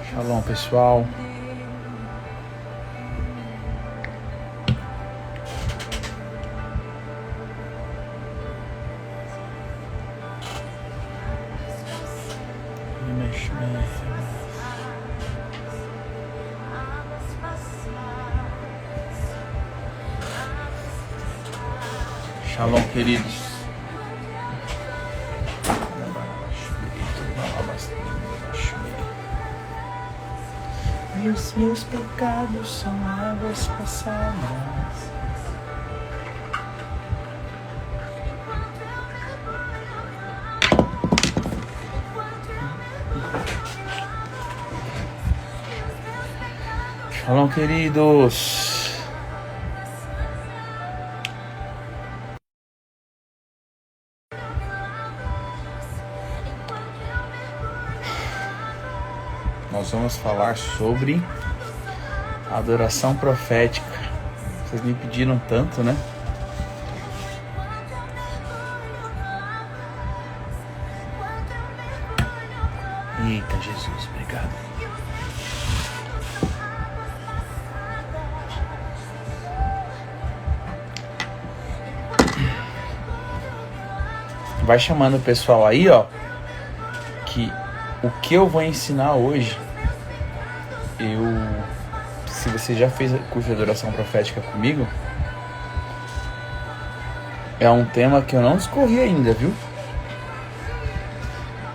Shalom, pessoal. Shalom, queridos. E os meus pecados são águas passadas. Shalom, queridos. Nós vamos falar sobre adoração profética. Vocês me pediram tanto, né? Eita, Jesus, obrigado. Vai chamando o pessoal aí, ó, que o que eu vou ensinar hoje, se você já fez curso de adoração profética comigo, é um tema que eu não discorri ainda, viu?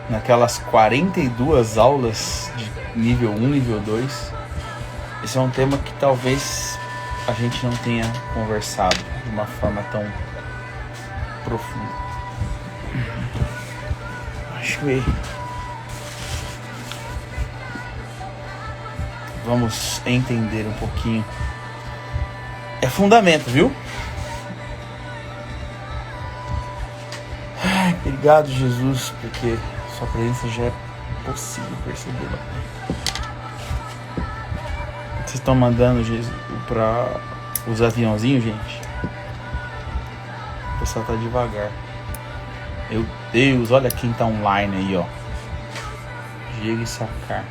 Naquelas 42 aulas de nível 1, nível 2, esse é um tema que talvez a gente não tenha conversado de uma forma tão profunda. Acho que vamos entender um pouquinho. É fundamento, viu? Ai, obrigado, Jesus, porque sua presença já é possível percebê-la. Vocês estão mandando para os aviãozinhos, gente? O pessoal tá devagar. Meu Deus, olha quem tá online aí, ó. Diego e Sacar.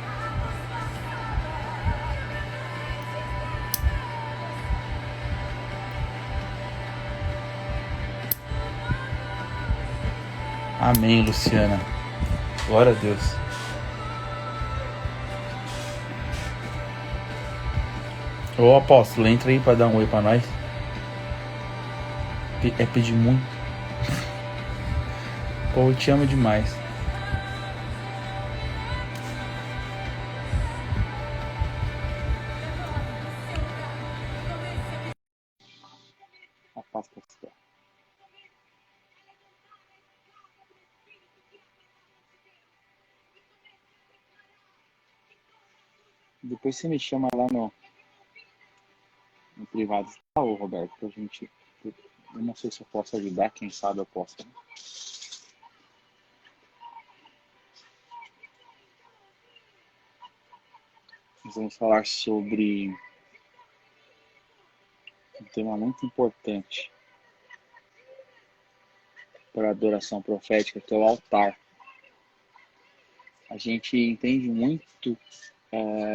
Amém, Luciana. Glória a Deus. Ô apóstolo, entra aí pra dar um oi pra nós. É pedir muito. Pô, eu te amo demais. A paz pra você. Depois você me chama lá no privado, tá, ô Roberto, pra gente. Eu não sei se eu posso ajudar, quem sabe eu posso. Né? Nós vamos falar sobre um tema muito importante para a adoração profética, que é o altar. A gente entende muito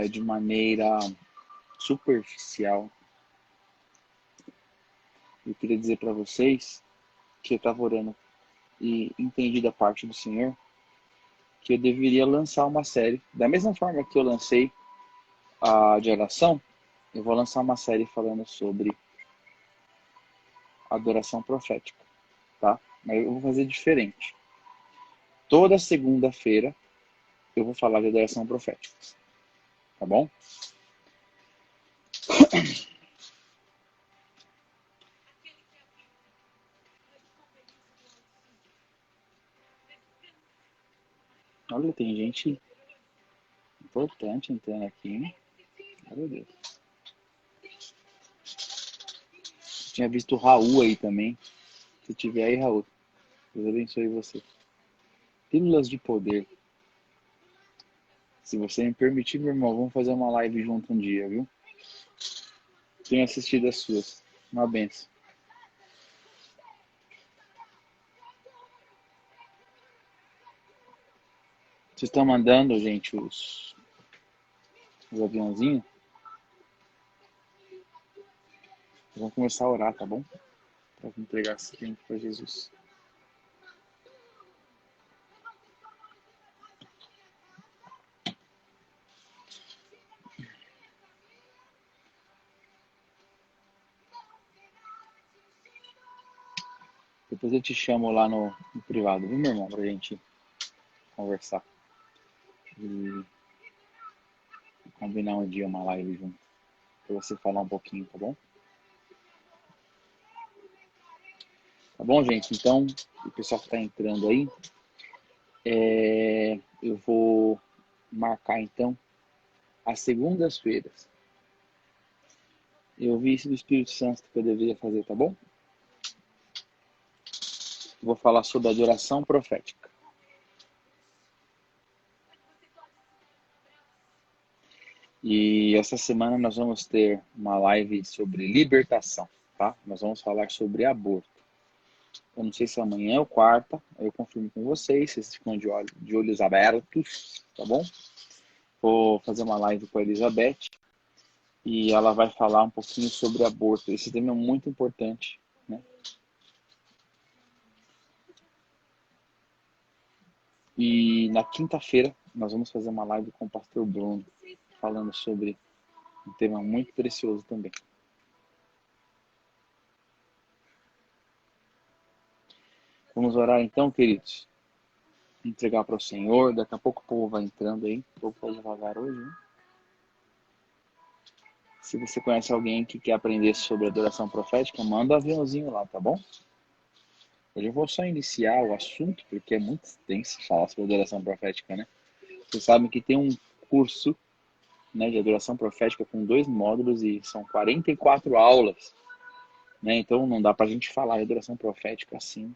de maneira superficial. Eu queria dizer para vocês que eu estava orando e entendi da parte do Senhor que eu deveria lançar uma série. Da mesma forma que eu lancei a de oração, eu vou lançar uma série falando sobre adoração profética, tá? Mas eu vou fazer diferente. Toda segunda-feira eu vou falar de adoração profética, tá bom? Olha, tem gente importante entrando aqui, hein? Meu Deus. Tinha visto o Raul aí também. Se tiver aí, Raul, Deus abençoe você. Pílulas de poder. Se você me permitir, meu irmão, vamos fazer uma live junto um dia, viu? Tenho assistido as suas. Uma benção. Vocês estão mandando, gente, os aviãozinhos? Vamos começar a orar, tá bom? Para entregar esse tempo para Jesus. Depois eu te chamo lá no privado, viu, meu irmão? Pra gente conversar. E combinar um dia uma live junto. Pra você falar um pouquinho, tá bom? Tá bom, gente? Então, o pessoal que tá entrando aí, eu vou marcar, então, as segundas-feiras. Eu vi isso do Espírito Santo que eu deveria fazer, tá bom? Vou falar sobre a adoração profética. E essa semana nós vamos ter uma live sobre libertação, tá? Nós vamos falar sobre aborto. Eu não sei se amanhã ou quarta, eu confirmo com vocês, vocês ficam de olhos abertos, tá bom? Vou fazer uma live com a Elizabeth e ela vai falar um pouquinho sobre aborto. Esse tema é muito importante, né? E na quinta-feira nós vamos fazer uma live com o pastor Bruno, falando sobre um tema muito precioso também. Vamos orar então, queridos? Entregar para o Senhor. Daqui a pouco o povo vai entrando aí. O povo vai devagar hoje, né? Se você conhece alguém que quer aprender sobre adoração profética, manda um aviãozinho lá, tá bom? Hoje eu vou só iniciar o assunto, porque é muito extenso falar sobre adoração profética, né? Vocês sabem que tem um curso, né, de adoração profética com 2 módulos e são 44 aulas, né? Então não dá pra gente falar de adoração profética assim,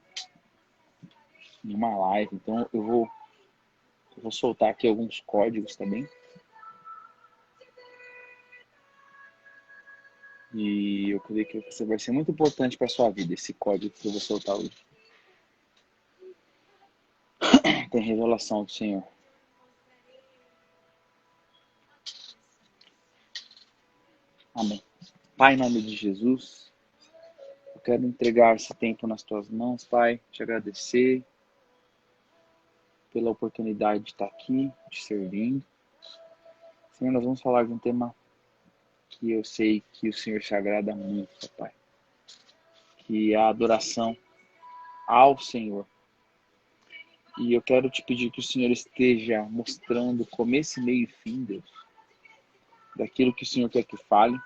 em uma live. Então eu vou soltar aqui alguns códigos também. E eu creio que isso vai ser muito importante para sua vida, esse código que eu vou soltar hoje. Tem revelação do Senhor. Amém. Pai, em nome de Jesus, eu quero entregar esse tempo nas tuas mãos, Pai, te agradecer pela oportunidade de estar aqui, te servindo. Senhor, nós vamos falar de um tema que eu sei que o Senhor se agrada muito, Pai, que é a adoração ao Senhor. E eu quero te pedir que o Senhor esteja mostrando começo, meio e fim, Deus, daquilo que o Senhor quer que fale.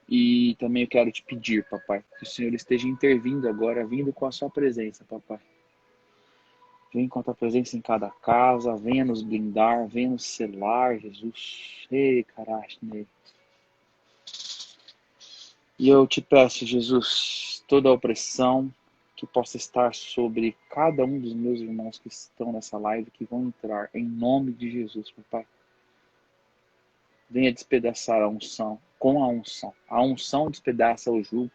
E também eu quero te pedir, papai, que o Senhor esteja intervindo agora, vindo com a sua presença, papai. Vem com a tua presença em cada casa, venha nos blindar, venha nos selar, Jesus. Ei, carasne. E eu te peço, Jesus, toda a opressão que possa estar sobre cada um dos meus irmãos que estão nessa live, que vão entrar, em nome de Jesus, papai. Venha despedaçar a unção, com a unção. A unção despedaça o jugo.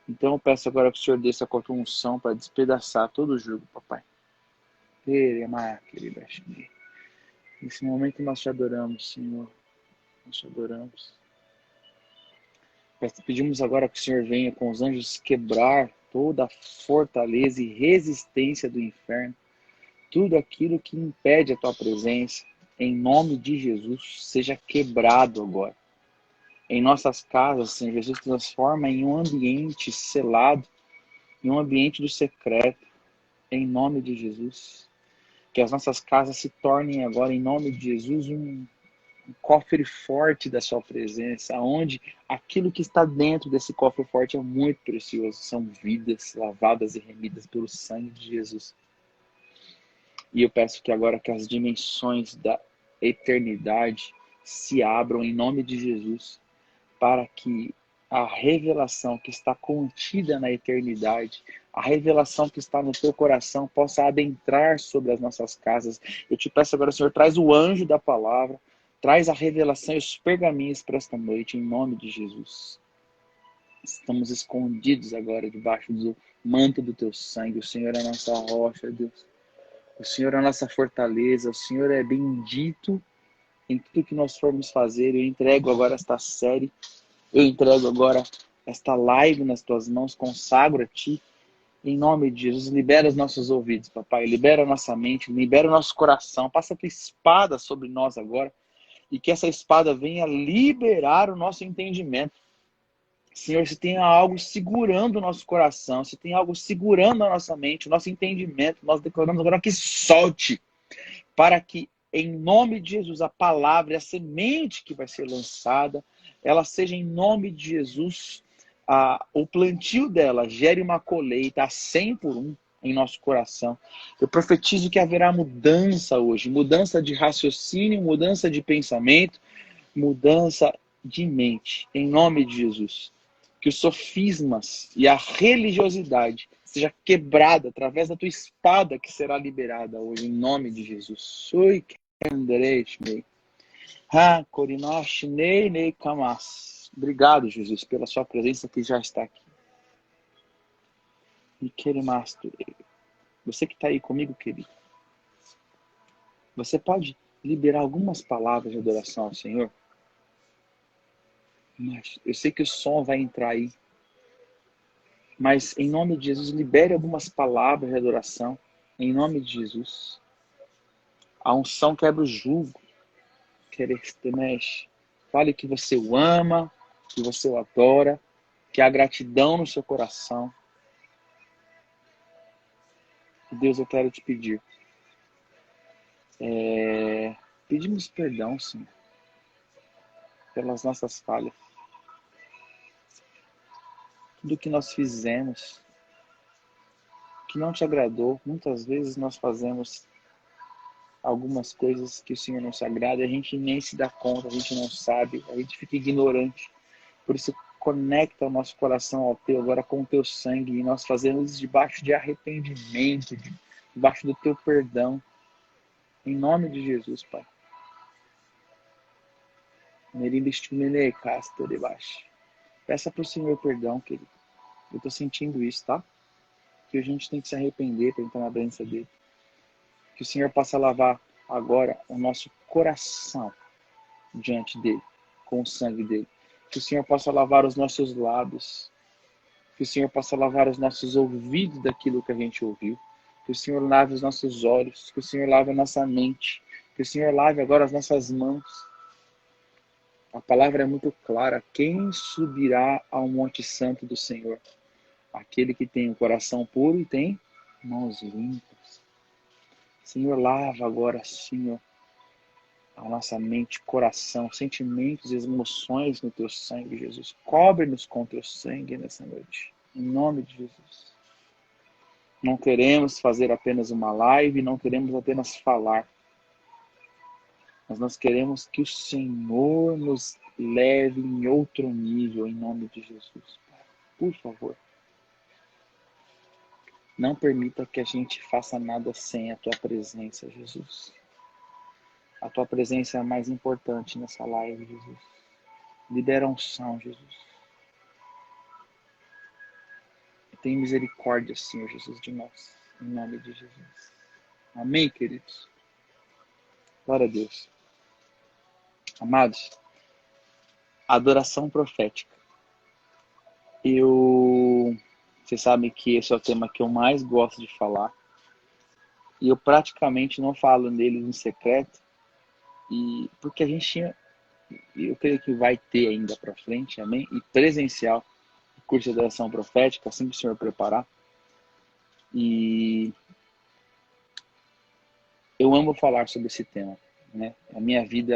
Então eu peço agora que o Senhor desça com a tua unção para despedaçar todo o jugo, papai. Nesse momento nós te adoramos, Senhor. Nós te adoramos. Pedimos agora que o Senhor venha com os anjos quebrar toda a fortaleza e resistência do inferno. Tudo aquilo que impede a tua presença, em nome de Jesus, seja quebrado agora. Em nossas casas, Senhor Jesus, transforma em um ambiente selado, em um ambiente do secreto, em nome de Jesus. Que as nossas casas se tornem agora, em nome de Jesus, um cofre forte da sua presença, onde aquilo que está dentro desse cofre forte é muito precioso. São vidas lavadas e remidas pelo sangue de Jesus. E eu peço que agora que as dimensões da eternidade se abram em nome de Jesus, para que a revelação que está contida na eternidade, a revelação que está no teu coração, possa adentrar sobre as nossas casas. Eu te peço agora, Senhor, traz o anjo da palavra, traz a revelação e os pergaminhos para esta noite, em nome de Jesus. Estamos escondidos agora debaixo do manto do teu sangue. O Senhor é a nossa rocha, Deus. O Senhor é a nossa fortaleza. O Senhor é bendito em tudo que nós formos fazer. Eu entrego agora esta série. Eu entrego agora esta live nas tuas mãos. Consagro a ti. Em nome de Jesus, libera os nossos ouvidos, papai. Libera a nossa mente. Libera o nosso coração. Passa a tua espada sobre nós agora. E que essa espada venha liberar o nosso entendimento. Senhor, se tem algo segurando o nosso coração, se tem algo segurando a nossa mente, o nosso entendimento, nós declaramos agora que solte, para que, em nome de Jesus, a palavra e a semente que vai ser lançada, ela seja, em nome de Jesus, o plantio dela gere uma colheita a 100 por 1 em nosso coração. Eu profetizo que haverá mudança hoje, mudança de raciocínio, mudança de pensamento, mudança de mente, em nome de Jesus. Que os sofismas e a religiosidade seja quebrada através da tua espada que será liberada hoje, em nome de Jesus. Obrigado, Jesus, pela sua presença que já está aqui. Você que está aí comigo, querido, você pode liberar algumas palavras de adoração ao Senhor? Mas eu sei que o som vai entrar aí. Mas, em nome de Jesus, libere algumas palavras de adoração. Em nome de Jesus. A unção quebra o jugo. Fale que você o ama, que você o adora, que há gratidão no seu coração. Deus, eu quero te pedir. Pedimos perdão, Senhor, pelas nossas falhas. Tudo que nós fizemos que não te agradou. Muitas vezes nós fazemos algumas coisas que o Senhor não se agrada, a gente nem se dá conta, a gente não sabe, a gente fica ignorante. Por isso, conecta o nosso coração ao teu agora com o teu sangue, e nós fazemos isso debaixo de arrependimento, debaixo do teu perdão. Em nome de Jesus, Pai. Peça para o Senhor perdão, querido. Eu estou sentindo isso, tá? Que a gente tem que se arrepender para entrar na presença dele. Que o Senhor possa lavar agora o nosso coração diante dele, com o sangue dele. Que o Senhor possa lavar os nossos lábios. Que o Senhor possa lavar os nossos ouvidos daquilo que a gente ouviu. Que o Senhor lave os nossos olhos. Que o Senhor lave a nossa mente. Que o Senhor lave agora as nossas mãos. A palavra é muito clara. Quem subirá ao monte santo do Senhor? Aquele que tem o coração puro e tem mãos limpas. Senhor, lava agora, Senhor, a nossa mente, coração, sentimentos e emoções no teu sangue, Jesus. Cobre-nos com teu sangue nessa noite. Em nome de Jesus. Não queremos fazer apenas uma live, não queremos apenas falar. Mas nós queremos que o Senhor nos leve em outro nível, em nome de Jesus. Por favor. Não permita que a gente faça nada sem a tua presença, Jesus. A tua presença é a mais importante nessa live, Jesus. Libera a unção, Jesus. Tem misericórdia, Senhor Jesus, de nós. Em nome de Jesus. Amém, queridos? Glória a Deus. Amados, adoração profética. Vocês sabem que esse é o tema que eu mais gosto de falar. E eu praticamente não falo nele em secreto. Porque a gente tinha, eu creio que vai ter ainda para frente, amém? E presencial, curso de adoração profética, assim que o Senhor preparar. E eu amo falar sobre esse tema, né? A minha vida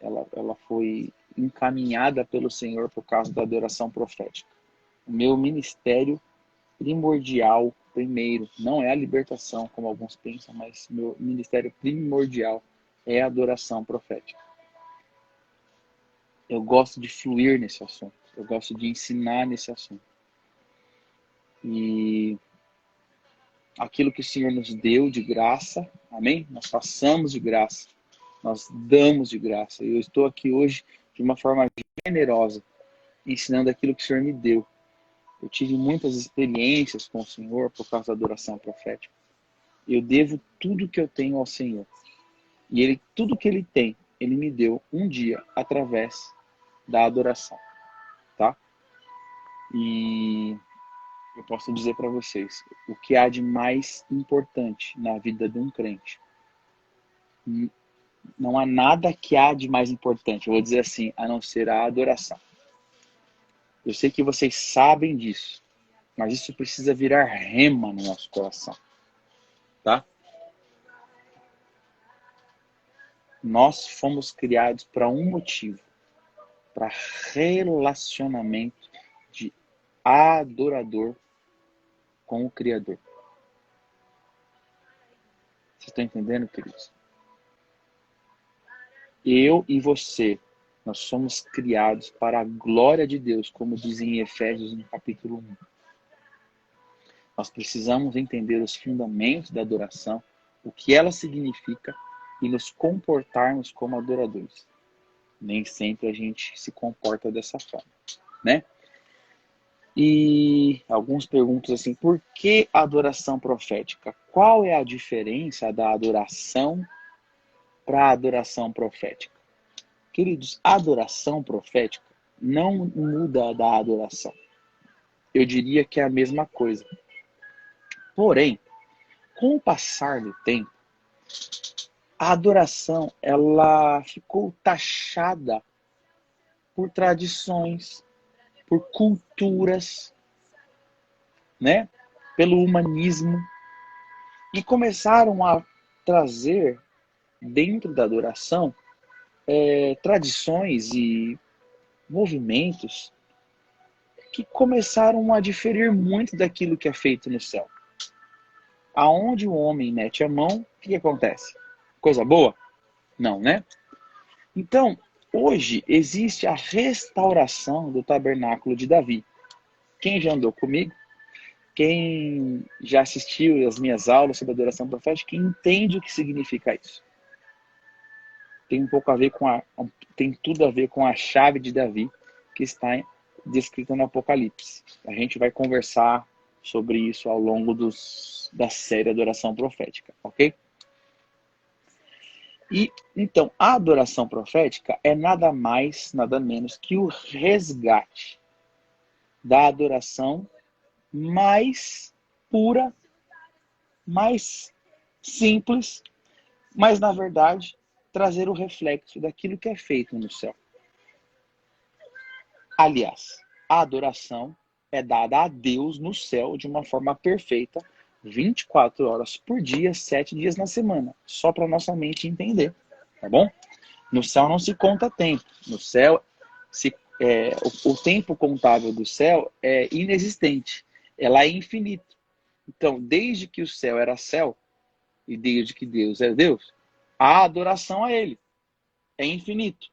ela foi encaminhada pelo Senhor por causa da adoração profética. O meu ministério primordial primeiro. Não é a libertação, como alguns pensam, mas meu ministério primordial é a adoração profética. Eu gosto de fluir nesse assunto. Eu gosto de ensinar nesse assunto. E aquilo que o Senhor nos deu de graça, amém? Nós passamos de graça. Nós damos de graça. E eu estou aqui hoje de uma forma generosa, ensinando aquilo que o Senhor me deu. Eu tive muitas experiências com o Senhor por causa da adoração profética. Eu devo tudo que eu tenho ao Senhor. E Ele, tudo que Ele tem, Ele me deu um dia através da adoração. Tá? E eu posso dizer para vocês, o que há de mais importante na vida de um crente. Não há nada que há de mais importante, eu vou dizer assim, a não ser a adoração. Eu sei que vocês sabem disso, mas isso precisa virar rema no nosso coração. Tá? Nós fomos criados para um motivo, para relacionamento de adorador com o Criador. Vocês estão entendendo, queridos? Eu e você, nós somos criados para a glória de Deus, como dizem em Efésios no capítulo 1. Nós precisamos entender os fundamentos da adoração, o que ela significa e nos comportarmos como adoradores. Nem sempre a gente se comporta dessa forma, né? E alguns perguntam assim, por que adoração profética? Qual é a diferença da adoração para a adoração profética? Queridos, a adoração profética não muda da adoração. Eu diria que é a mesma coisa. Porém, com o passar do tempo, a adoração ela ficou taxada por tradições, por culturas, né? Pelo humanismo. E começaram a trazer dentro da adoração tradições e movimentos que começaram a diferir muito daquilo que é feito no céu. Aonde o homem mete a mão, o que acontece? Coisa boa? Não, né? Então, hoje existe a restauração do tabernáculo de Davi. Quem já andou comigo, quem já assistiu às minhas aulas sobre adoração profética, entende o que significa isso. Tem um pouco a ver tem tudo a ver com a chave de Davi que está descrita no Apocalipse. A gente vai conversar sobre isso ao longo da série Adoração Profética, ok? E então, a adoração profética é nada mais, nada menos que o resgate da adoração mais pura, mais simples, mas na verdade trazer o reflexo daquilo que é feito no céu. Aliás, a adoração é dada a Deus no céu de uma forma perfeita, 24 horas por dia, 7 dias na semana, só para nossa mente entender, tá bom? No céu não se conta tempo, no céu o tempo contável do céu é inexistente, ela é infinito. Então, desde que o céu era céu e desde que Deus é Deus, a adoração a Ele é infinito.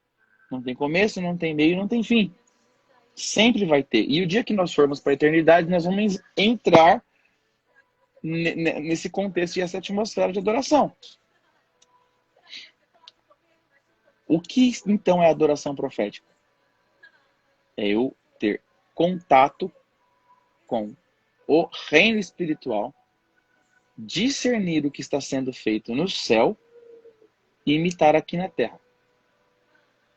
Não tem começo, não tem meio, não tem fim. Sempre vai ter. E o dia que nós formos para a eternidade, nós vamos entrar nesse contexto e essa atmosfera de adoração. O que então é adoração profética? É eu ter contato com o reino espiritual, discernir o que está sendo feito no céu e imitar aqui na terra.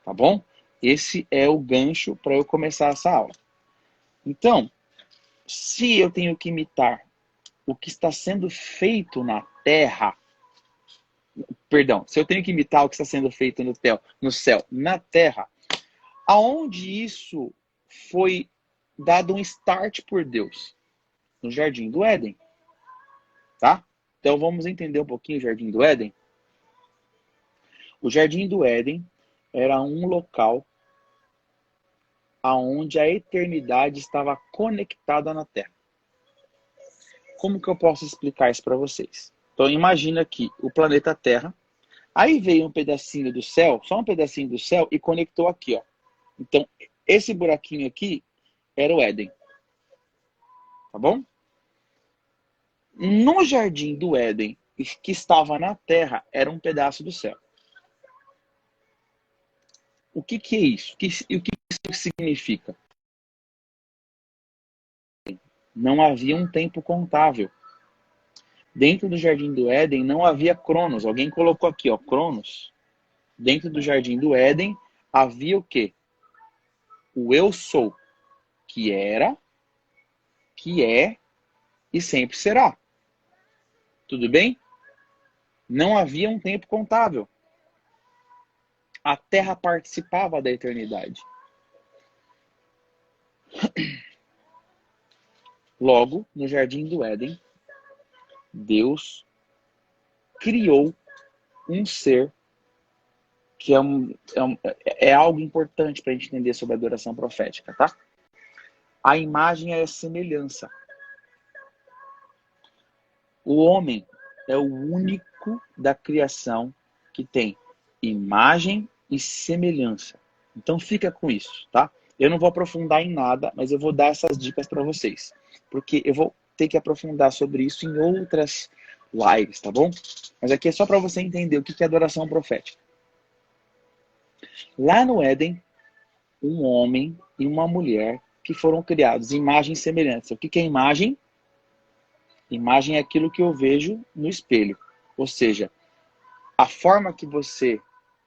Tá bom? Esse é o gancho para eu começar essa aula. Então, se eu tenho que imitar o que está sendo feito na terra, se eu tenho que imitar o que está sendo feito no céu, na terra, aonde isso foi dado um start por Deus? No Jardim do Éden. Tá? Então vamos entender um pouquinho o Jardim do Éden. O Jardim do Éden era um local aonde a eternidade estava conectada na Terra. Como que eu posso explicar isso para vocês? Então imagina aqui o planeta Terra, aí veio um pedacinho do céu, só um pedacinho do céu, e conectou aqui, ó. Então, esse buraquinho aqui era o Éden. Tá bom? No jardim do Éden, que estava na terra, era um pedaço do céu. O que é isso? O que isso significa? Não havia um tempo contável. Dentro do jardim do Éden não havia Cronos. Alguém colocou aqui, ó, Cronos. Dentro do jardim do Éden havia o quê? O eu sou, que era, que é e sempre será. Tudo bem? Não havia um tempo contável. A terra participava da eternidade. Logo, no jardim do Éden, Deus criou um ser que é algo importante para a gente entender sobre a adoração profética, tá? A imagem é a semelhança. O homem é o único da criação que tem imagem e semelhança. Então fica com isso, tá? Eu não vou aprofundar em nada, mas eu vou dar essas dicas para vocês. Porque eu vou ter que aprofundar sobre isso em outras lives, tá bom? Mas aqui é só para você entender o que é adoração profética. Lá no Éden, um homem e uma mulher que foram criados imagem e semelhança. O que é imagem? Imagem é aquilo que eu vejo no espelho. Ou seja, a forma que você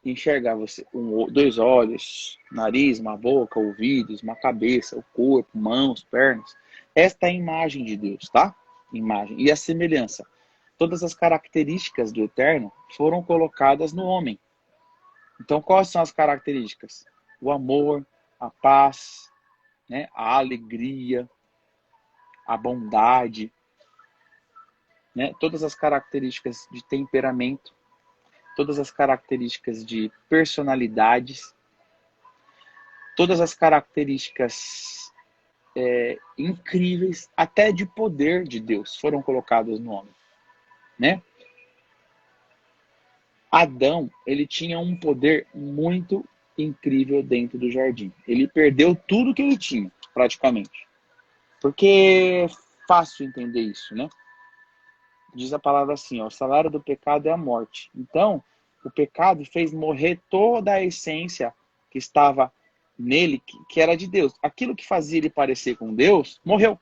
enxergar você, dois olhos, nariz, uma boca, ouvidos, uma cabeça, o corpo, mãos, pernas. Esta é a imagem de Deus, tá? Imagem. E a semelhança. Todas as características do Eterno foram colocadas no homem. Então, quais são as características? O amor, a paz, né? A alegria, a bondade, né? Todas as características de temperamento, todas as características de personalidades, todas as características incríveis, até de poder de Deus, foram colocadas no homem, né? Adão, ele tinha um poder muito incrível dentro do jardim. Ele perdeu tudo que ele tinha, praticamente. Porque é fácil entender isso, né? Diz a palavra assim, ó, o salário do pecado é a morte. Então, o pecado fez morrer toda a essência que estava nele, que era de Deus. Aquilo que fazia ele parecer com Deus, morreu.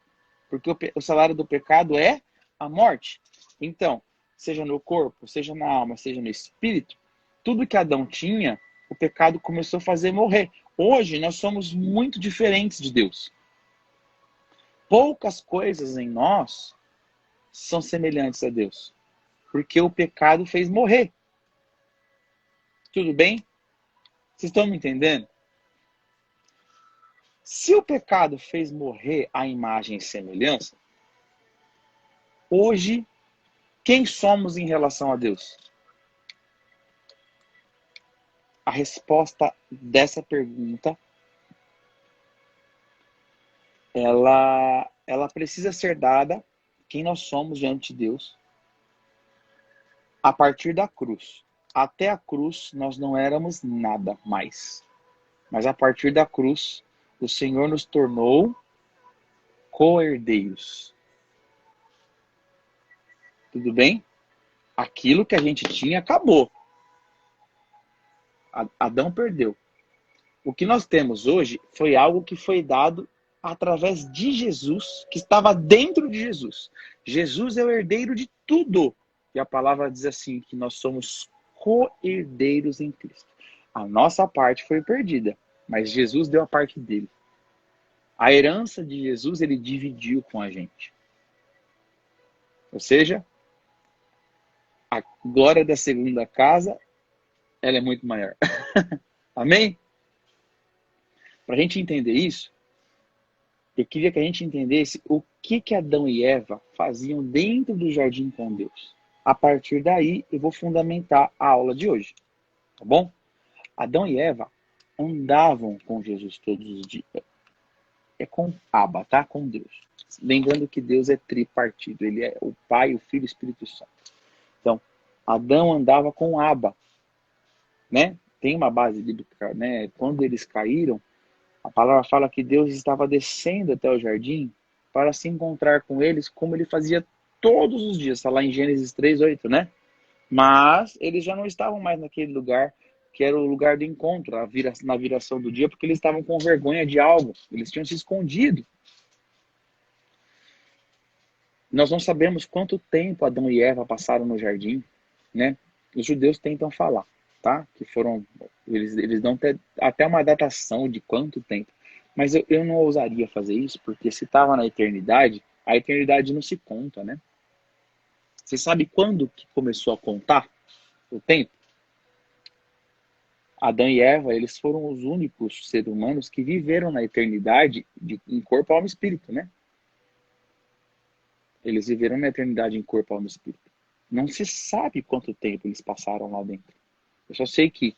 Porque o salário do pecado é a morte. Então, seja no corpo, seja na alma, seja no espírito, tudo que Adão tinha, o pecado começou a fazer morrer. Hoje, nós somos muito diferentes de Deus. Poucas coisas em nós são semelhantes a Deus. Porque o pecado fez morrer. Tudo bem? Vocês estão me entendendo? Se o pecado fez morrer a imagem e semelhança, hoje, quem somos em relação a Deus? A resposta dessa pergunta, ela precisa ser dada, quem nós somos diante de Deus, a partir da cruz. Até a cruz, nós não éramos nada mais. Mas a partir da cruz, o Senhor nos tornou co-herdeiros. Tudo bem? Aquilo que a gente tinha acabou. Adão perdeu. O que nós temos hoje foi algo que foi dado através de Jesus, que estava dentro de Jesus. Jesus é o herdeiro de tudo. E a palavra diz assim, que nós somos co-herdeiros em Cristo. A nossa parte foi perdida, mas Jesus deu a parte dele. A herança de Jesus, ele dividiu com a gente. Ou seja, a glória da segunda casa, ela é muito maior. Amém? Para a gente entender isso, eu queria que a gente entendesse o que Adão e Eva faziam dentro do jardim com Deus. A partir daí, eu vou fundamentar a aula de hoje. Tá bom? Adão e Eva andavam com Jesus todos os dias. É com Abba, tá? Com Deus. Lembrando que Deus é tripartido. Ele é o Pai, o Filho e o Espírito Santo. Então, Adão andava com Abba, né? Tem uma base bíblica, né? Quando eles caíram, a palavra fala que Deus estava descendo até o jardim para se encontrar com eles, como ele fazia todos os dias. Está lá em Gênesis 3:8, né? Mas eles já não estavam mais naquele lugar que era o lugar do encontro, na viração do dia, porque eles estavam com vergonha de algo. Eles tinham se escondido. Nós não sabemos quanto tempo Adão e Eva passaram no jardim, né? Os judeus tentam falar, tá? Que foram, eles dão até uma datação de quanto tempo. Mas eu não ousaria fazer isso, porque se estava na eternidade, a eternidade não se conta, né? Você sabe quando que começou a contar o tempo? Adão e Eva, eles foram os únicos seres humanos que viveram na eternidade em corpo, alma e espírito, né? Eles viveram na eternidade em corpo, alma e espírito. Não se sabe quanto tempo eles passaram lá dentro. Eu só sei que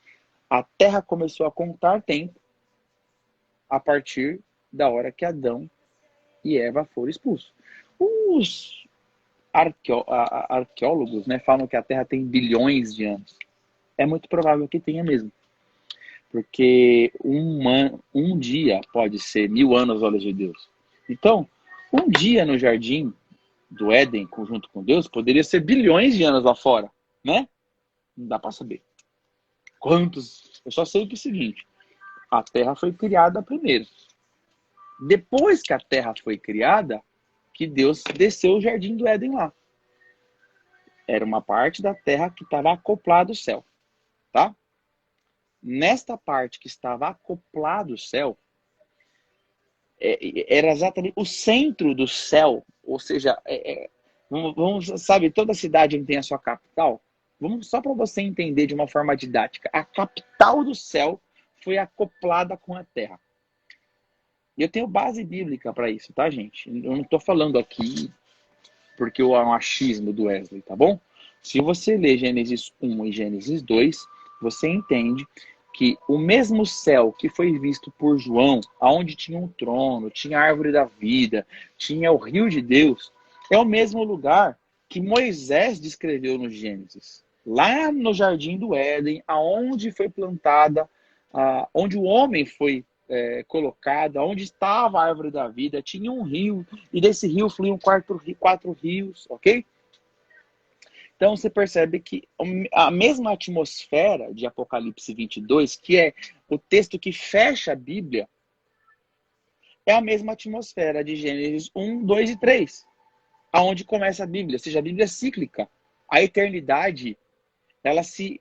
a Terra começou a contar tempo a partir da hora que Adão e Eva foram expulsos. Os arqueólogos, né, falam que a Terra tem bilhões de anos. É muito provável que tenha mesmo. Porque um dia pode ser 1000 anos aos olhos de Deus. Então, um dia no jardim do Éden, junto com Deus, poderia ser bilhões de anos lá fora, né? Não dá para saber. Quantos? Eu só sei que é o seguinte, a Terra foi criada primeiro. Depois que a Terra foi criada, que Deus desceu o jardim do Éden lá. Era uma parte da Terra que estava acoplada ao céu, tá? Nesta parte que estava acoplado ao céu, era exatamente o centro do céu, ou seja, vamos, sabe, toda cidade tem a sua capital. Vamos só para você entender de uma forma didática. A capital do céu foi acoplada com a terra. E eu tenho base bíblica para isso, tá, gente? Eu não estou falando aqui porque é um achismo do Wesley, tá bom? Se você ler Gênesis 1 e Gênesis 2, você entende que o mesmo céu que foi visto por João, aonde tinha um trono, tinha a árvore da vida, tinha o rio de Deus, é o mesmo lugar que Moisés descreveu no Gênesis. Lá no jardim do Éden, aonde foi plantada, onde o homem foi colocado, onde estava a árvore da vida, tinha um rio, e desse rio fluíam 4 rios, ok? Então você percebe que a mesma atmosfera de Apocalipse 22, que é o texto que fecha a Bíblia, é a mesma atmosfera de Gênesis 1, 2 e 3, aonde começa a Bíblia, ou seja, a Bíblia é cíclica. A eternidade, ela se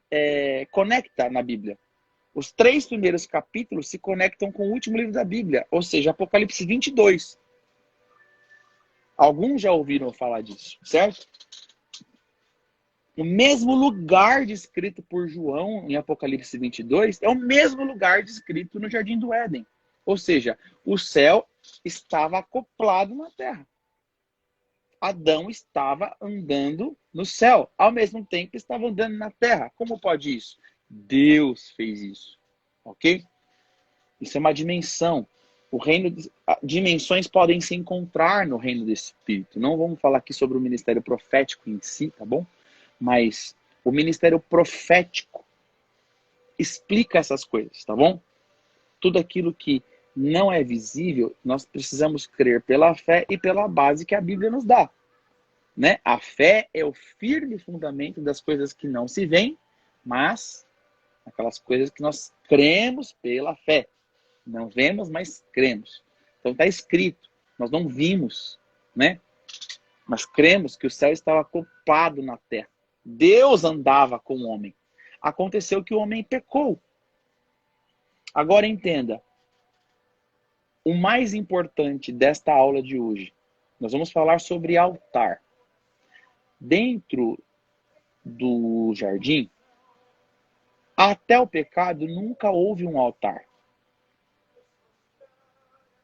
conecta na Bíblia. Os 3 primeiros capítulos se conectam com o último livro da Bíblia, ou seja, Apocalipse 22. Alguns já ouviram falar disso, certo? O mesmo lugar descrito por João em Apocalipse 22 é o mesmo lugar descrito no Jardim do Éden. Ou seja, o céu estava acoplado na terra. Adão estava andando no céu, ao mesmo tempo estava andando na terra. Como pode isso? Deus fez isso, ok? Isso é uma dimensão. Dimensões podem se encontrar no reino do Espírito. Não vamos falar aqui sobre o ministério profético em si, tá bom? Mas o ministério profético explica essas coisas, tá bom? Tudo aquilo que não é visível, nós precisamos crer pela fé e pela base que a Bíblia nos dá, né? A fé é o firme fundamento das coisas que não se veem, mas aquelas coisas que nós cremos pela fé. Não vemos, mas cremos. Então está escrito, nós não vimos, né? Mas cremos que o céu estava acoplado na terra. Deus andava com o homem. Aconteceu que o homem pecou. Agora entenda. O mais importante desta aula de hoje, nós vamos falar sobre altar. Dentro do jardim, até o pecado nunca houve um altar.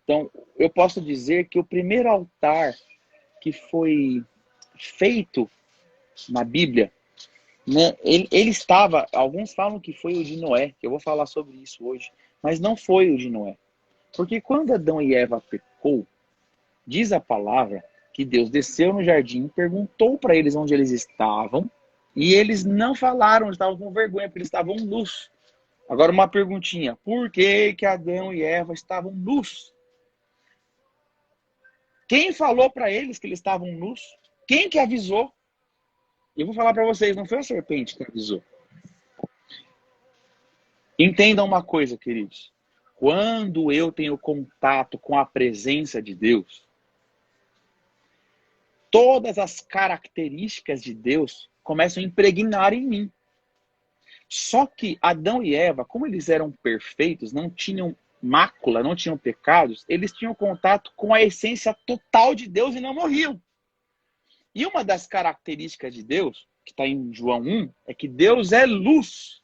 Então, eu posso dizer que o primeiro altar que foi feito na Bíblia, né, ele estava, alguns falam que foi o de Noé, que eu vou falar sobre isso hoje, mas não foi o de Noé. Porque quando Adão e Eva pecou, Diz a palavra que Deus desceu no jardim, perguntou para eles onde eles estavam, e eles não falaram, eles estavam com vergonha, porque eles estavam nus. Agora uma perguntinha, por que que Adão e Eva estavam nus? Quem falou para eles que eles estavam nus? Quem que avisou? Eu vou falar para vocês, não foi a serpente que avisou. Entendam uma coisa, queridos. Quando eu tenho contato com a presença de Deus, todas as características de Deus começam a impregnar em mim. Só que Adão e Eva, como eles eram perfeitos, não tinham mácula, não tinham pecados, eles tinham contato com a essência total de Deus e não morriam. E uma das características de Deus, que está em João 1, é que Deus é luz.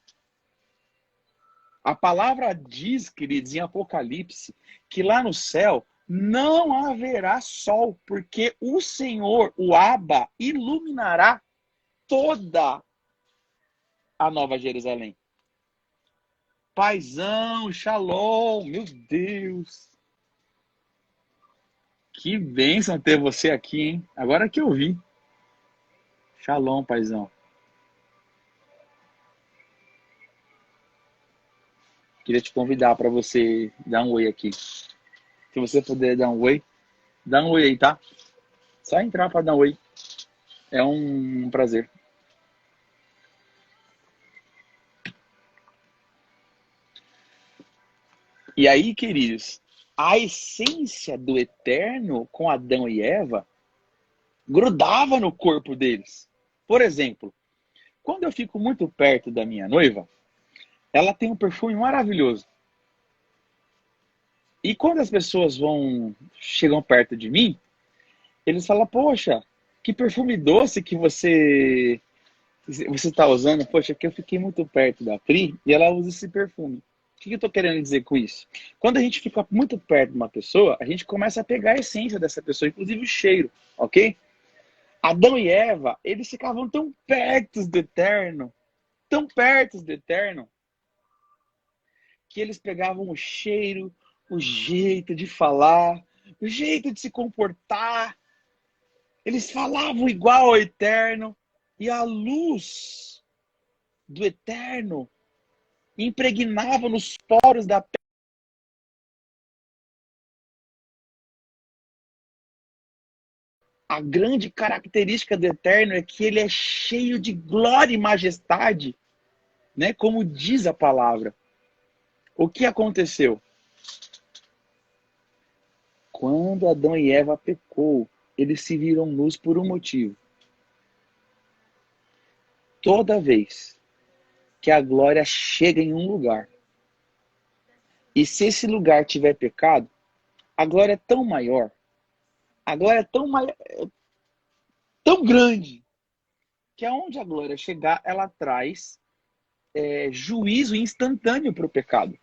A palavra diz, queridos, em Apocalipse, que lá no céu não haverá sol, porque o Senhor, o Abba, iluminará toda a Nova Jerusalém. Paizão, shalom, meu Deus. Que bênção ter você aqui, hein? Agora que eu vi. Shalom, paizão. Queria te convidar para você dar um oi aqui. Se você puder dar um oi aí, tá? Só entrar para dar um oi. É um prazer. E aí, queridos, a essência do eterno com Adão e Eva grudava no corpo deles. Por exemplo, quando eu fico muito perto da minha noiva, ela tem um perfume maravilhoso. E quando as pessoas chegam perto de mim, eles falam, poxa, que perfume doce que você está usando. Poxa, que eu fiquei muito perto da Pri e ela usa esse perfume. O que eu estou querendo dizer com isso? Quando a gente fica muito perto de uma pessoa, a gente começa a pegar a essência dessa pessoa, inclusive o cheiro, ok? Adão e Eva, eles ficavam tão perto do eterno, que eles pegavam o cheiro, o jeito de falar, o jeito de se comportar. Eles falavam igual ao eterno, e a luz do eterno impregnava nos poros da pele. A grande característica do eterno é que ele é cheio de glória e majestade, né? Como diz a palavra. O que aconteceu? Quando Adão e Eva pecou, eles se viram nus por um motivo. Toda vez que a glória chega em um lugar, e se esse lugar tiver pecado, a glória é tão maior, a glória é tão grande, que aonde a glória chegar, ela traz juízo instantâneo para o pecado.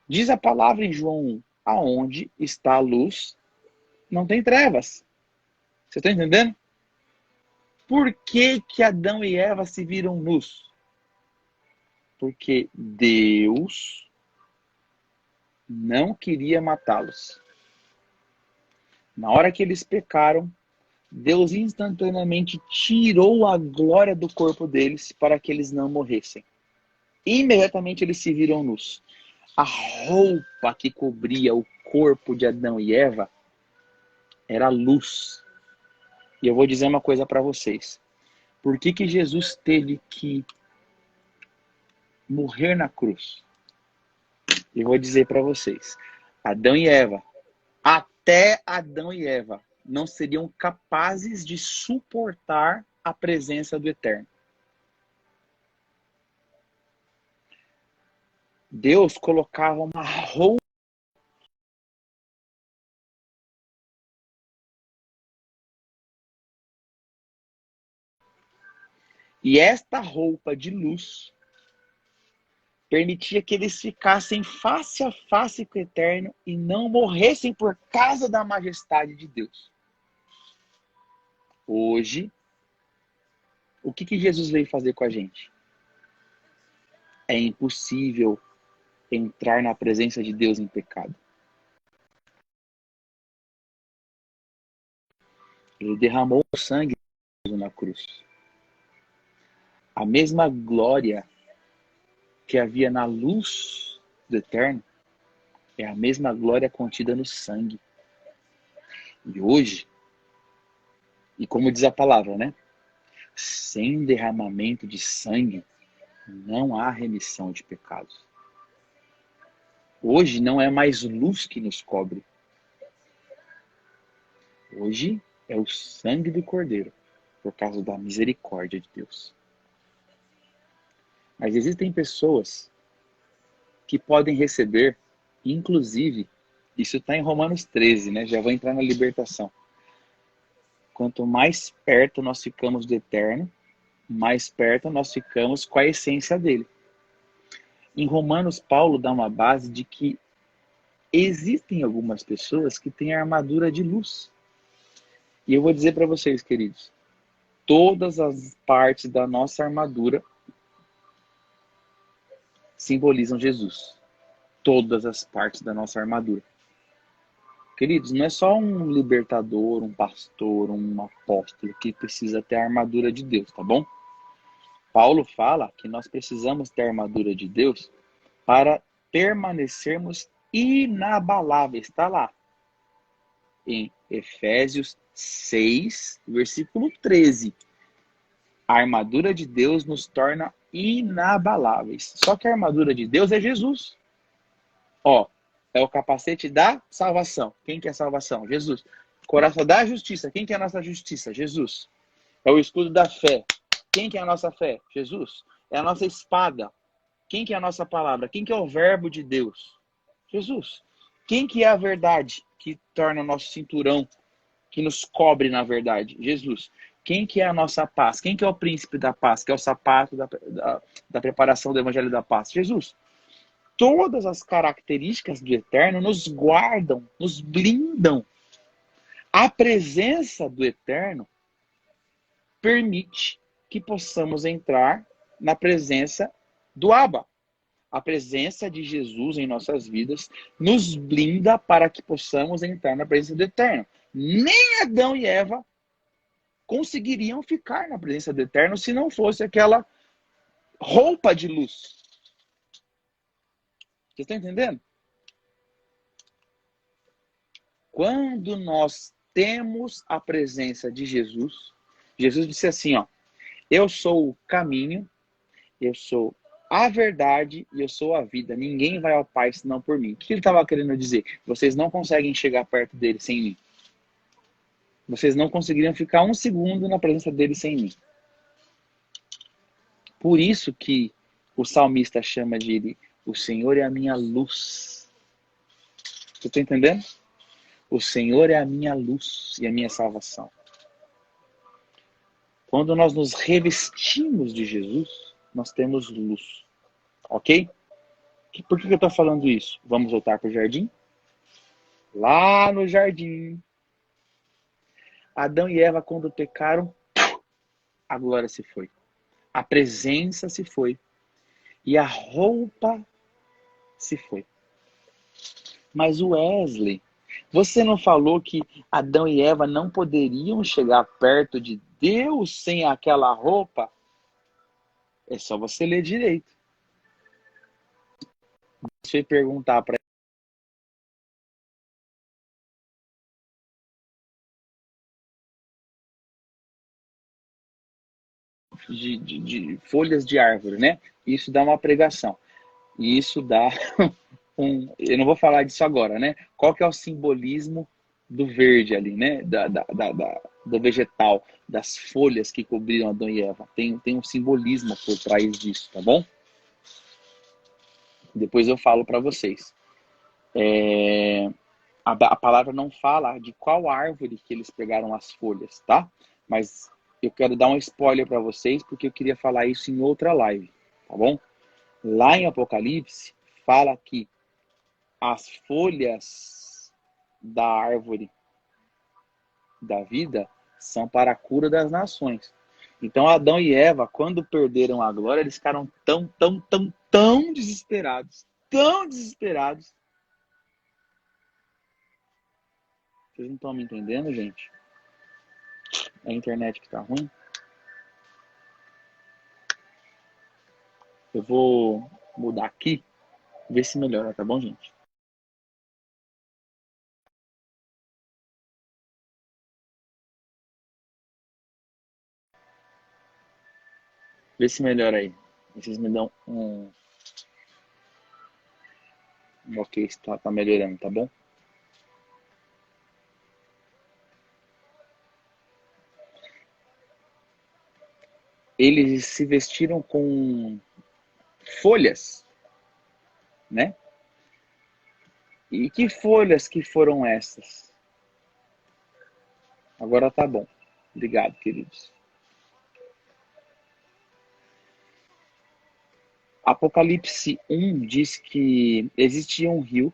Diz a palavra em João 1, aonde está a luz, não tem trevas. Você está entendendo? Por que que Adão e Eva se viram nus? Porque Deus não queria matá-los. Na hora que eles pecaram, Deus instantaneamente tirou a glória do corpo deles para que eles não morressem. Imediatamente eles se viram nus. A roupa que cobria o corpo de Adão e Eva era a luz. E eu vou dizer uma coisa para vocês. Por que que Jesus teve que morrer na cruz? Eu vou dizer para vocês. Adão e Eva, até Adão e Eva, não seriam capazes de suportar a presença do Eterno. Deus colocava uma roupa. E esta roupa de luz permitia que eles ficassem face a face com o Eterno e não morressem por causa da majestade de Deus. Hoje, o que Jesus veio fazer com a gente? É impossível entrar na presença de Deus em pecado. Ele derramou o sangue na cruz. A mesma glória que havia na luz do eterno é a mesma glória contida no sangue. E hoje, e como diz a palavra, né? Sem derramamento de sangue, não há remissão de pecados. Hoje não é mais luz que nos cobre. Hoje é o sangue do Cordeiro, por causa da misericórdia de Deus. Mas existem pessoas que podem receber, inclusive, isso está em Romanos 13, né? Já vou entrar na libertação. Quanto mais perto nós ficamos do eterno, mais perto nós ficamos com a essência dele. Em Romanos, Paulo dá uma base de que existem algumas pessoas que têm a armadura de luz. E eu vou dizer para vocês, queridos, todas as partes da nossa armadura simbolizam Jesus. Todas as partes da nossa armadura. Queridos, não é só um libertador, um pastor, um apóstolo que precisa ter a armadura de Deus, tá bom? Paulo fala que nós precisamos ter a armadura de Deus para permanecermos inabaláveis. Está lá em Efésios 6, versículo 13. A armadura de Deus nos torna inabaláveis. Só que a armadura de Deus é Jesus. Ó, é o capacete da salvação. Quem que é a salvação? Jesus. Coração da justiça. Quem que é a nossa justiça? Jesus. É o escudo da fé. Quem que é a nossa fé? Jesus. É a nossa espada. Quem que é a nossa palavra? Quem que é o verbo de Deus? Jesus. Quem que é a verdade que torna o nosso cinturão, que nos cobre na verdade? Jesus. Quem que é a nossa paz? Quem que é o príncipe da paz? Que é o sapato da preparação do evangelho da paz? Jesus. Todas as características do eterno nos guardam, nos blindam. A presença do eterno permite que possamos entrar na presença do Abba. A presença de Jesus em nossas vidas nos blinda para que possamos entrar na presença do eterno. Nem Adão e Eva conseguiriam ficar na presença do eterno se não fosse aquela roupa de luz. Vocês estão entendendo? Quando nós temos a presença de Jesus, Jesus disse assim, ó, eu sou o caminho, eu sou a verdade e eu sou a vida. Ninguém vai ao Pai senão por mim. O que ele estava querendo dizer? Vocês não conseguem chegar perto dele sem mim. Vocês não conseguiriam ficar um segundo na presença dele sem mim. Por isso que o salmista chama de ele, o Senhor é a minha luz. Você está entendendo? O Senhor é a minha luz e a minha salvação. Quando nós nos revestimos de Jesus, nós temos luz. Ok? Por que eu estou falando isso? Vamos voltar para o jardim? Lá no jardim, Adão e Eva, quando pecaram, a glória se foi. A presença se foi. E a roupa se foi. Mas Wesley, você não falou que Adão e Eva não poderiam chegar perto de Deus sem aquela roupa? É só você ler direito. Você perguntar para de folhas de árvore, né? Isso dá uma pregação. E isso dá eu não vou falar disso agora, né? Qual que é o simbolismo do verde ali, né? Do vegetal, das folhas que cobriram Adão e Eva. Tem um simbolismo por trás disso, tá bom? Depois eu falo para vocês. A palavra não fala de qual árvore que eles pegaram as folhas, tá? Mas eu quero dar um spoiler para vocês, porque eu queria falar isso em outra live, tá bom? Lá em Apocalipse, fala que as folhas da árvore da vida são para a cura das nações. Então Adão e Eva, quando perderam a glória, eles ficaram tão desesperados, tão desesperados. Vocês não estão me entendendo, gente? A internet que tá ruim. Eu vou mudar aqui, ver se melhora, tá bom, gente? Vê se melhora aí. Vocês me dão um ok, se tá melhorando, tá bom? Eles se vestiram com folhas, né? E que folhas que foram essas? Agora tá bom. Obrigado, queridos. Apocalipse 1 diz que existia um rio,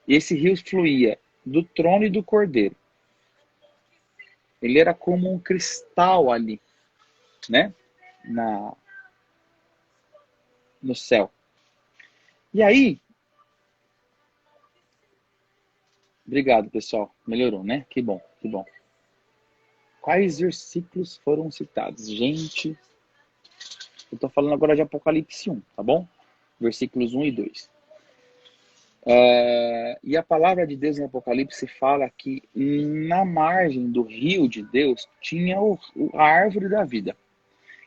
e esse rio fluía do trono e do cordeiro. Ele era como um cristal ali, né? No céu. E aí, obrigado, pessoal. Melhorou, né? Que bom, que bom. Quais versículos foram citados? Gente, eu tô falando agora de Apocalipse 1, tá bom? Versículos 1 e 2. E a palavra de Deus em Apocalipse fala que na margem do rio de Deus tinha a árvore da vida,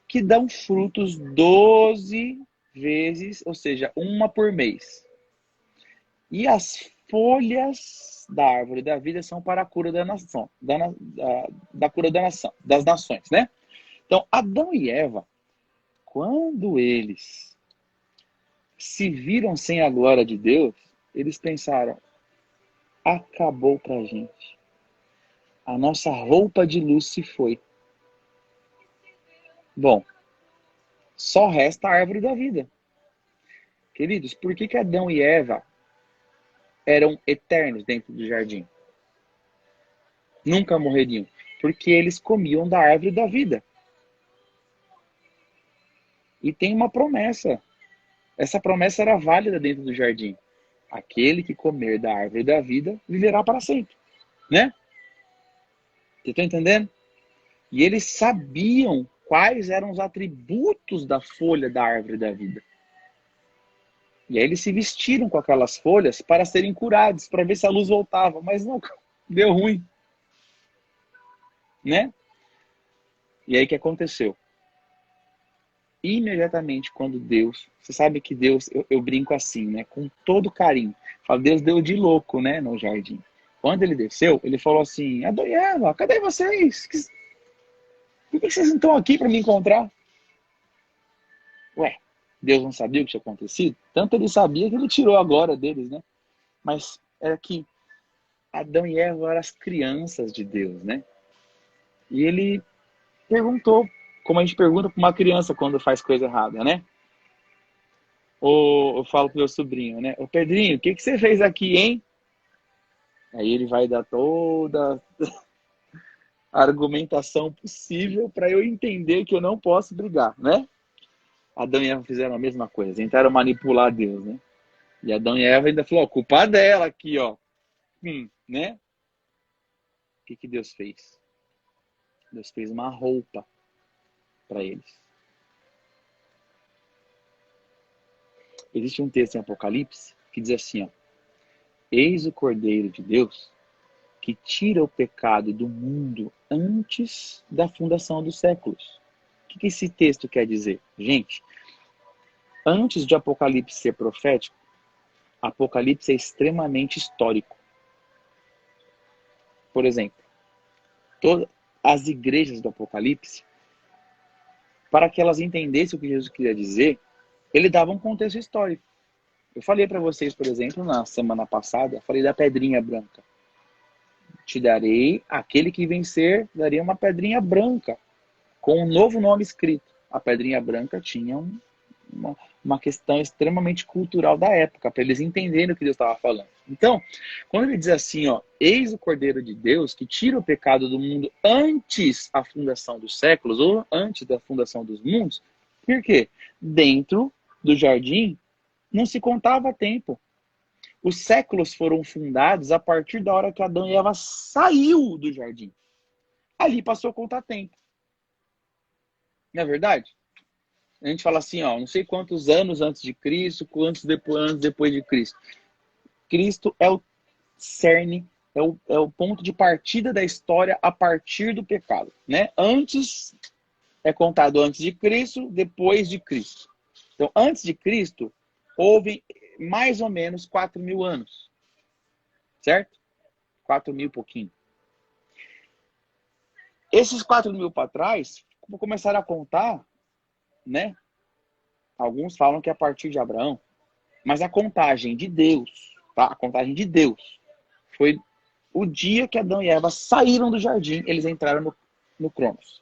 que dão frutos 12 vezes, ou seja, uma por mês. E as folhas da árvore da vida são para a cura da nação, da cura da nação, das nações, né? Então, Adão e Eva, quando eles se viram sem a glória de Deus, eles pensaram: acabou pra gente. A nossa roupa de luz se foi. Bom, só resta a árvore da vida. Queridos, por que Adão e Eva eram eternos dentro do jardim? Nunca morreriam. Porque eles comiam da árvore da vida. E tem uma promessa. Essa promessa era válida dentro do jardim. Aquele que comer da árvore da vida viverá para sempre. Né? Você está entendendo? E eles sabiam quais eram os atributos da folha da árvore da vida. E aí eles se vestiram com aquelas folhas para serem curados, para ver se a luz voltava. Mas não, deu ruim. Né? E aí o que aconteceu? Imediatamente quando Deus, você sabe que Deus, eu brinco assim, né, com todo carinho, falo, Deus deu de louco, né, no jardim. Quando ele desceu, ele falou assim: Adão e Eva, cadê vocês? Por que vocês não estão aqui para me encontrar? Ué, Deus não sabia o que tinha acontecido? Tanto ele sabia que ele tirou a glória deles, né? Mas era que Adão e Eva eram as crianças de Deus, né? E ele perguntou, como a gente pergunta para uma criança quando faz coisa errada, né? Ou eu falo pro meu sobrinho, né? Ô Pedrinho, o que você fez aqui, hein? Aí ele vai dar toda a argumentação possível para eu entender que eu não posso brigar, né? Adão e Eva fizeram a mesma coisa, tentaram manipular Deus, né? E Adão e Eva ainda falou, ó, culpa dela aqui, ó. Né? O que Deus fez? Deus fez uma roupa para eles. Existe um texto em Apocalipse que diz assim, ó: eis o Cordeiro de Deus que tira o pecado do mundo antes da fundação dos séculos. O que esse texto quer dizer? Gente, antes de Apocalipse ser profético, Apocalipse é extremamente histórico. Por exemplo, todas as igrejas do Apocalipse, para que elas entendessem o que Jesus queria dizer, ele dava um contexto histórico. Eu falei para vocês, por exemplo, na semana passada, eu falei da pedrinha branca. Te darei, aquele que vencer, daria uma pedrinha branca, com um novo nome escrito. A pedrinha branca tinha uma questão extremamente cultural da época, para eles entenderem o que Deus estava falando. Então, quando ele diz assim, ó, eis o Cordeiro de Deus que tira o pecado do mundo antes da fundação dos séculos, ou antes da fundação dos mundos, por quê? Dentro do jardim não se contava tempo. Os séculos foram fundados a partir da hora que Adão e Eva saiu do jardim. ali passou a contar tempo. Não é verdade? A gente fala assim, ó, não sei quantos anos antes de Cristo, quantos anos depois de Cristo. Cristo é o cerne, é o ponto de partida da história a partir do pecado, né? Antes é contado antes de Cristo, depois de Cristo. Então, antes de Cristo, houve mais ou menos 4.000 anos, certo? 4.000 e pouquinho. Esses 4.000 para trás, começaram a contar, né? Alguns falam que é a partir de Abraão, mas a contagem de Deus, tá? A contagem de Deus foi o dia que Adão e Eva saíram do jardim, eles entraram no Cronos,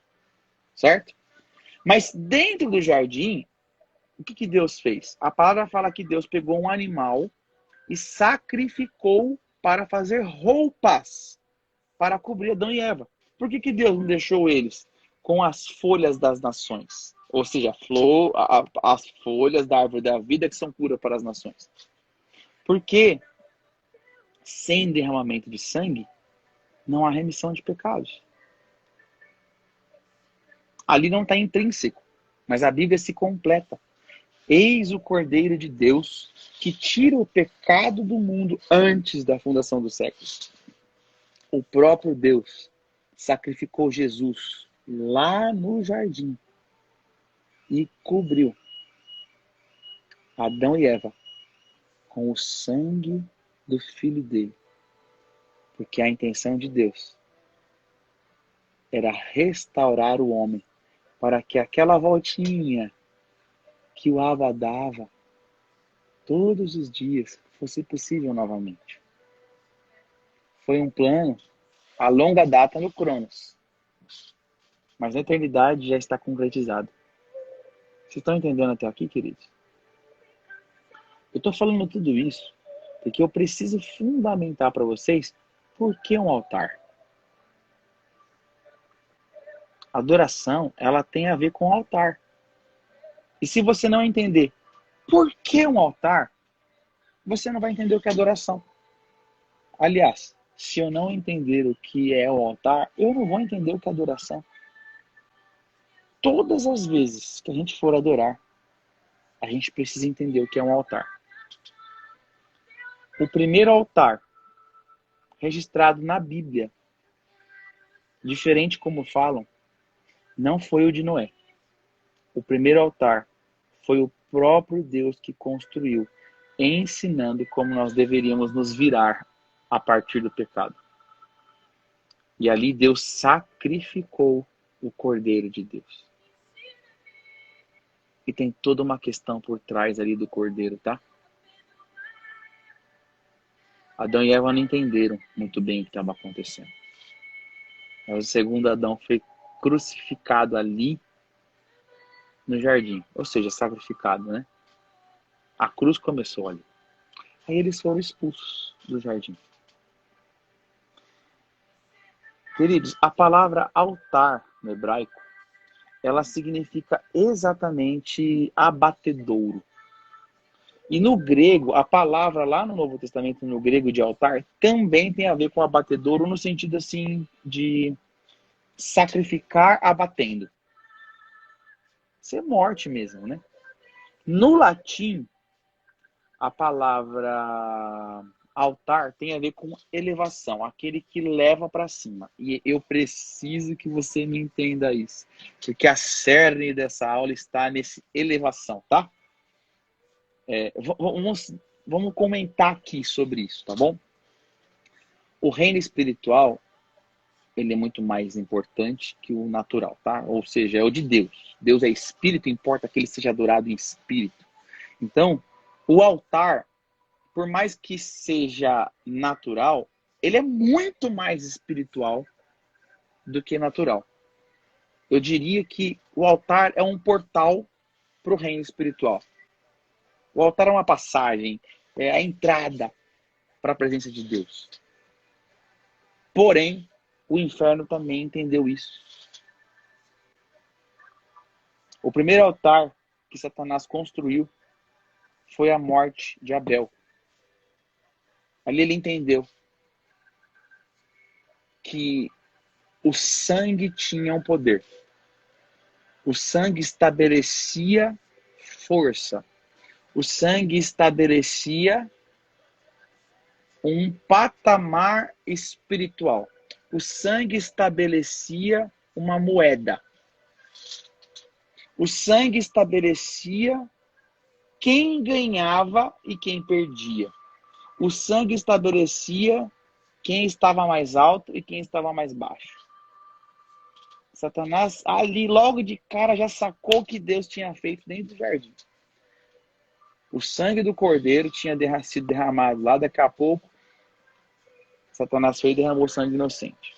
certo? Mas dentro do jardim, o que Deus fez? A palavra fala que Deus pegou um animal e sacrificou para fazer roupas para cobrir Adão e Eva. Por que Deus não deixou eles com as folhas das nações? Ou seja, as folhas da árvore da vida que são cura para as nações. Porque sem derramamento de sangue, não há remissão de pecados. Ali não está intrínseco, mas a Bíblia se completa. Eis o Cordeiro de Deus que tira o pecado do mundo antes da fundação dos séculos. O próprio Deus sacrificou Jesus lá no jardim e cobriu Adão e Eva com o sangue do filho dele. Porque a intenção de Deus era restaurar o homem para que aquela voltinha que o Abba dava todos os dias fosse possível novamente. Foi um plano a longa data no Cronos, mas na eternidade já está concretizado. Vocês estão entendendo até aqui, queridos? Eu estou falando tudo isso porque eu preciso fundamentar para vocês por que um altar. A adoração, ela tem a ver com o altar. E se você não entender por que um altar, você não vai entender o que é adoração. Aliás, se eu não entender o que é o altar, eu não vou entender o que é adoração. Todas as vezes que a gente for adorar, a gente precisa entender o que é um altar. O primeiro altar registrado na Bíblia, diferente como falam, não foi o de Noé. O primeiro altar foi o próprio Deus que construiu, ensinando como nós deveríamos nos virar a partir do pecado. E ali Deus sacrificou o Cordeiro de Deus. E tem toda uma questão por trás ali do Cordeiro, tá? Adão e Eva não entenderam muito bem o que estava acontecendo. Mas o segundo Adão foi crucificado ali no jardim. Ou seja, sacrificado, né? A cruz começou ali. Aí eles foram expulsos do jardim. Queridos, a palavra altar no hebraico, ela significa exatamente abatedouro. E no grego, a palavra lá no Novo Testamento, no grego de altar, também tem a ver com abatedouro no sentido assim de sacrificar abatendo. Isso é morte mesmo, né? No latim, a palavra altar tem a ver com elevação, aquele que leva para cima. E eu preciso que você me entenda isso, porque a cerne dessa aula está nesse elevação, tá? Vamos comentar aqui sobre isso, tá bom? O reino espiritual, ele é muito mais importante que o natural, tá? Ou seja, é o de Deus. Deus é espírito, importa que ele seja adorado em espírito. Então, o altar, por mais que seja natural, ele é muito mais espiritual do que natural. Eu diria que o altar é um portal para o reino espiritual. O altar é uma passagem, é a entrada para a presença de Deus. Porém, o inferno também entendeu isso. O primeiro altar que Satanás construiu foi a morte de Abel. Ali ele entendeu que o sangue tinha um poder. O sangue estabelecia força. O sangue estabelecia um patamar espiritual. O sangue estabelecia uma moeda. O sangue estabelecia quem ganhava e quem perdia. O sangue estabelecia quem estava mais alto e quem estava mais baixo. Satanás ali logo de cara já sacou o que Deus tinha feito dentro do jardim. O sangue do cordeiro tinha sido derramado lá, daqui a pouco Satanás foi e derramou sangue inocente.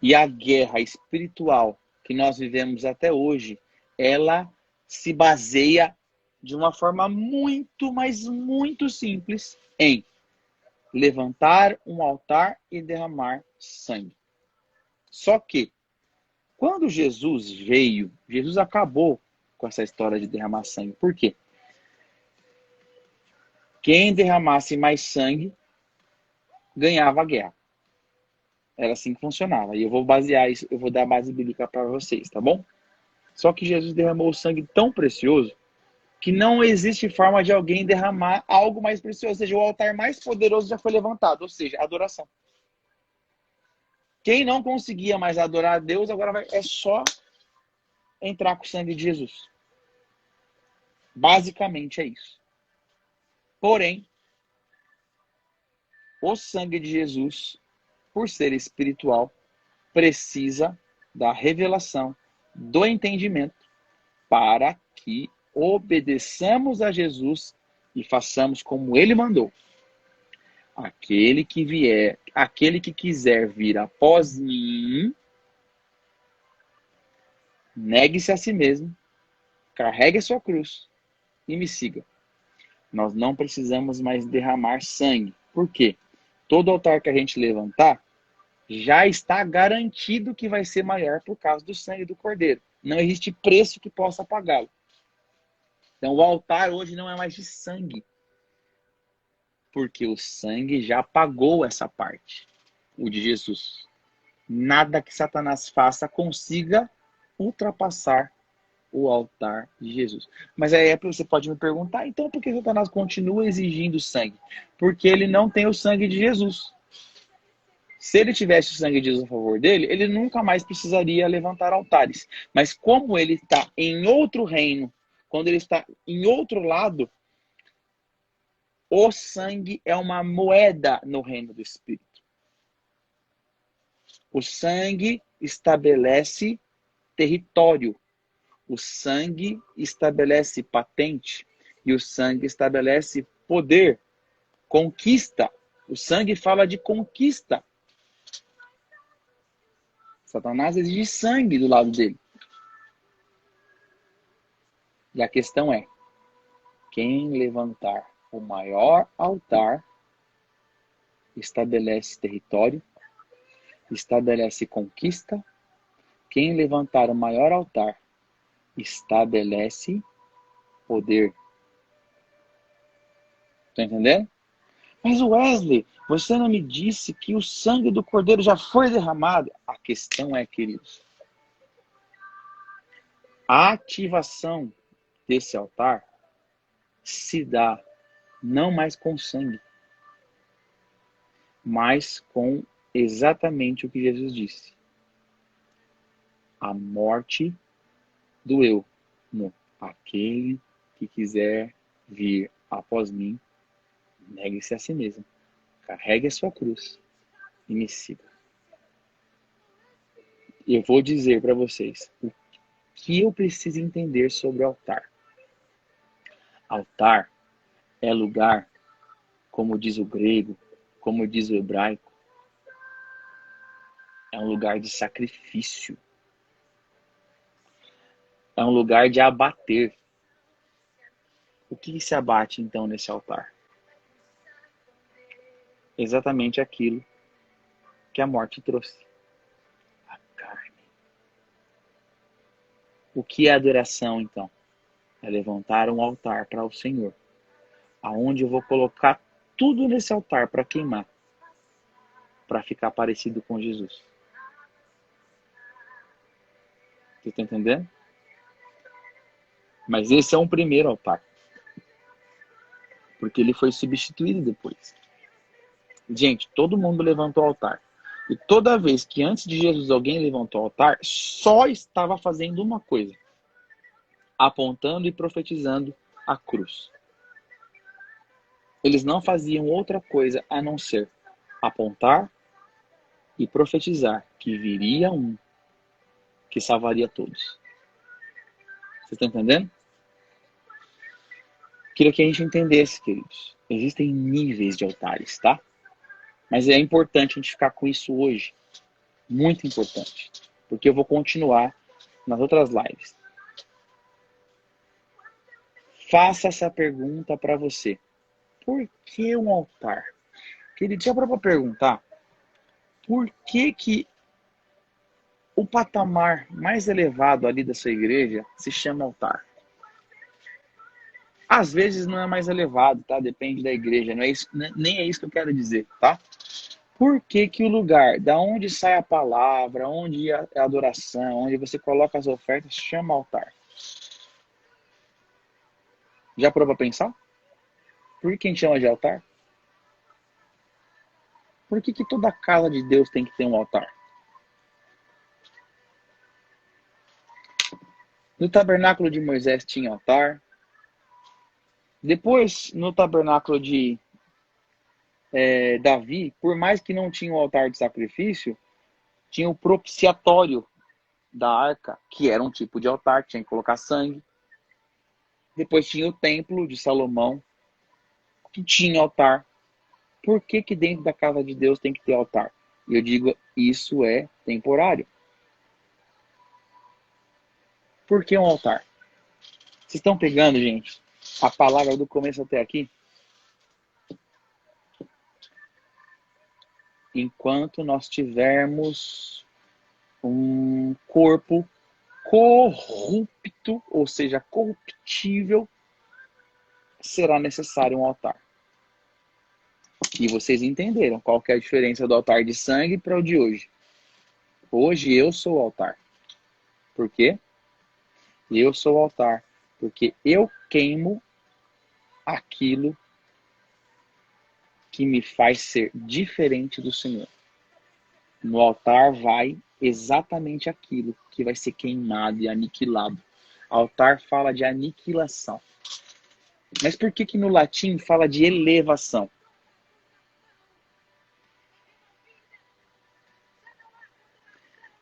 E a guerra espiritual que nós vivemos até hoje, ela se baseia de uma forma muito, mas muito simples em levantar um altar e derramar sangue. Só que, quando Jesus veio, Jesus acabou com essa história de derramar sangue. Por quê? Quem derramasse mais sangue ganhava a guerra. Era assim que funcionava. E eu vou basear isso, eu vou dar a base bíblica para vocês, tá bom? Só que Jesus derramou o sangue tão precioso que não existe forma de alguém derramar algo mais precioso. Ou seja, o altar mais poderoso já foi levantado, ou seja, adoração. Quem não conseguia mais adorar a Deus, agora é só entrar com o sangue de Jesus. Basicamente é isso. Porém, o sangue de Jesus, por ser espiritual, precisa da revelação, do entendimento, para que obedeçamos a Jesus e façamos como ele mandou. Aquele que quiser vir após mim, negue-se a si mesmo, carregue a sua cruz e me siga. Nós não precisamos mais derramar sangue. Por quê? Todo altar que a gente levantar já está garantido que vai ser maior por causa do sangue do cordeiro. Não existe preço que possa pagá-lo. Então o altar hoje não é mais de sangue, porque o sangue já pagou essa parte, o de Jesus. Nada que Satanás faça consiga ultrapassar o altar de Jesus. Mas aí você pode me perguntar, então por que Satanás continua exigindo sangue? Porque ele não tem o sangue de Jesus. Se ele tivesse o sangue de Jesus a favor dele, ele nunca mais precisaria levantar altares. Mas como ele está em outro reino, quando ele está em outro lado, o sangue é uma moeda no reino do Espírito. O sangue estabelece território. O sangue estabelece patente. E o sangue estabelece poder, conquista. O sangue fala de conquista. Satanás exige sangue do lado dele. E a questão é, quem levantar o maior altar estabelece território, estabelece conquista. Quem levantar o maior altar estabelece poder. Tá entendendo? Mas Wesley, você não me disse que o sangue do cordeiro já foi derramado? A questão é, queridos, a ativação desse altar se dá não mais com sangue, mas com exatamente o que Jesus disse. A morte do eu. No aquele que quiser vir após mim, negue-se a si mesmo, carregue a sua cruz e me siga. Eu vou dizer para vocês o que eu preciso entender sobre o altar. Altar é lugar, como diz o grego, como diz o hebraico, é um lugar de sacrifício. É um lugar de abater. O que se abate então nesse altar? Exatamente aquilo que a morte trouxe. A carne. O que é adoração então? É levantar um altar para o Senhor, aonde eu vou colocar tudo nesse altar para queimar. para ficar parecido com Jesus. Você está entendendo? Mas esse é um primeiro altar. Porque ele foi substituído depois. Gente, todo mundo levantou o altar. E toda vez que antes de Jesus alguém levantou o altar, só estava fazendo uma coisa. Apontando e profetizando a cruz. Eles não faziam outra coisa a não ser apontar e profetizar que viria um que salvaria todos. Vocês estão entendendo? Queria que a gente entendesse, queridos. Existem níveis de altares, tá? Mas é importante a gente ficar com isso hoje. Muito importante. Porque eu vou continuar nas outras lives. Faça essa pergunta para você. Por que um altar? Querido, já para perguntar, por que o patamar mais elevado ali da sua igreja se chama altar? Às vezes não é mais elevado, tá? Depende da igreja. Não é isso, nem é isso que eu quero dizer, tá? Por que o lugar da onde sai a palavra, onde é a adoração, onde você coloca as ofertas, chama altar? Já parou para pensar? Por que a gente chama de altar? Por que toda casa de Deus tem que ter um altar? No tabernáculo de Moisés tinha altar. Depois, no tabernáculo de Davi, por mais que não tinha o altar de sacrifício, tinha o propiciatório da arca, que era um tipo de altar, que tinha que colocar sangue. Depois tinha o templo de Salomão, que tinha altar. Por que dentro da casa de Deus tem que ter altar? E eu digo, isso é temporário. Por que um altar? Vocês estão pegando, gente, a palavra do começo até aqui? Enquanto nós tivermos um corpo corrupto, ou seja, corruptível, será necessário um altar. E vocês entenderam qual que é a diferença do altar de sangue para o de hoje. Hoje eu sou o altar. Por quê? Eu sou o altar porque eu queimo aquilo que me faz ser diferente do Senhor. No altar vai exatamente aquilo que vai ser queimado e aniquilado. Altar fala de aniquilação. Mas por que no latim fala de elevação?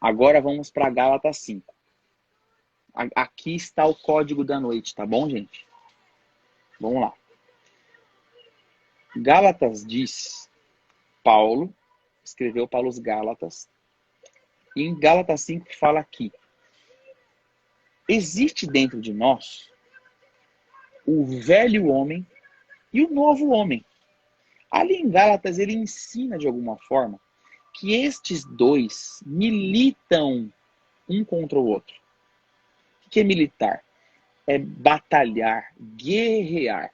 Agora vamos para Gálatas 5. Aqui está o código da noite, tá bom, gente? Vamos lá. Gálatas diz, Paulo, escreveu para os Gálatas, e em Gálatas 5 fala aqui, existe dentro de nós o velho homem e o novo homem. Ali em Gálatas ele ensina de alguma forma que estes dois militam um contra o outro. O que é militar? É batalhar, guerrear.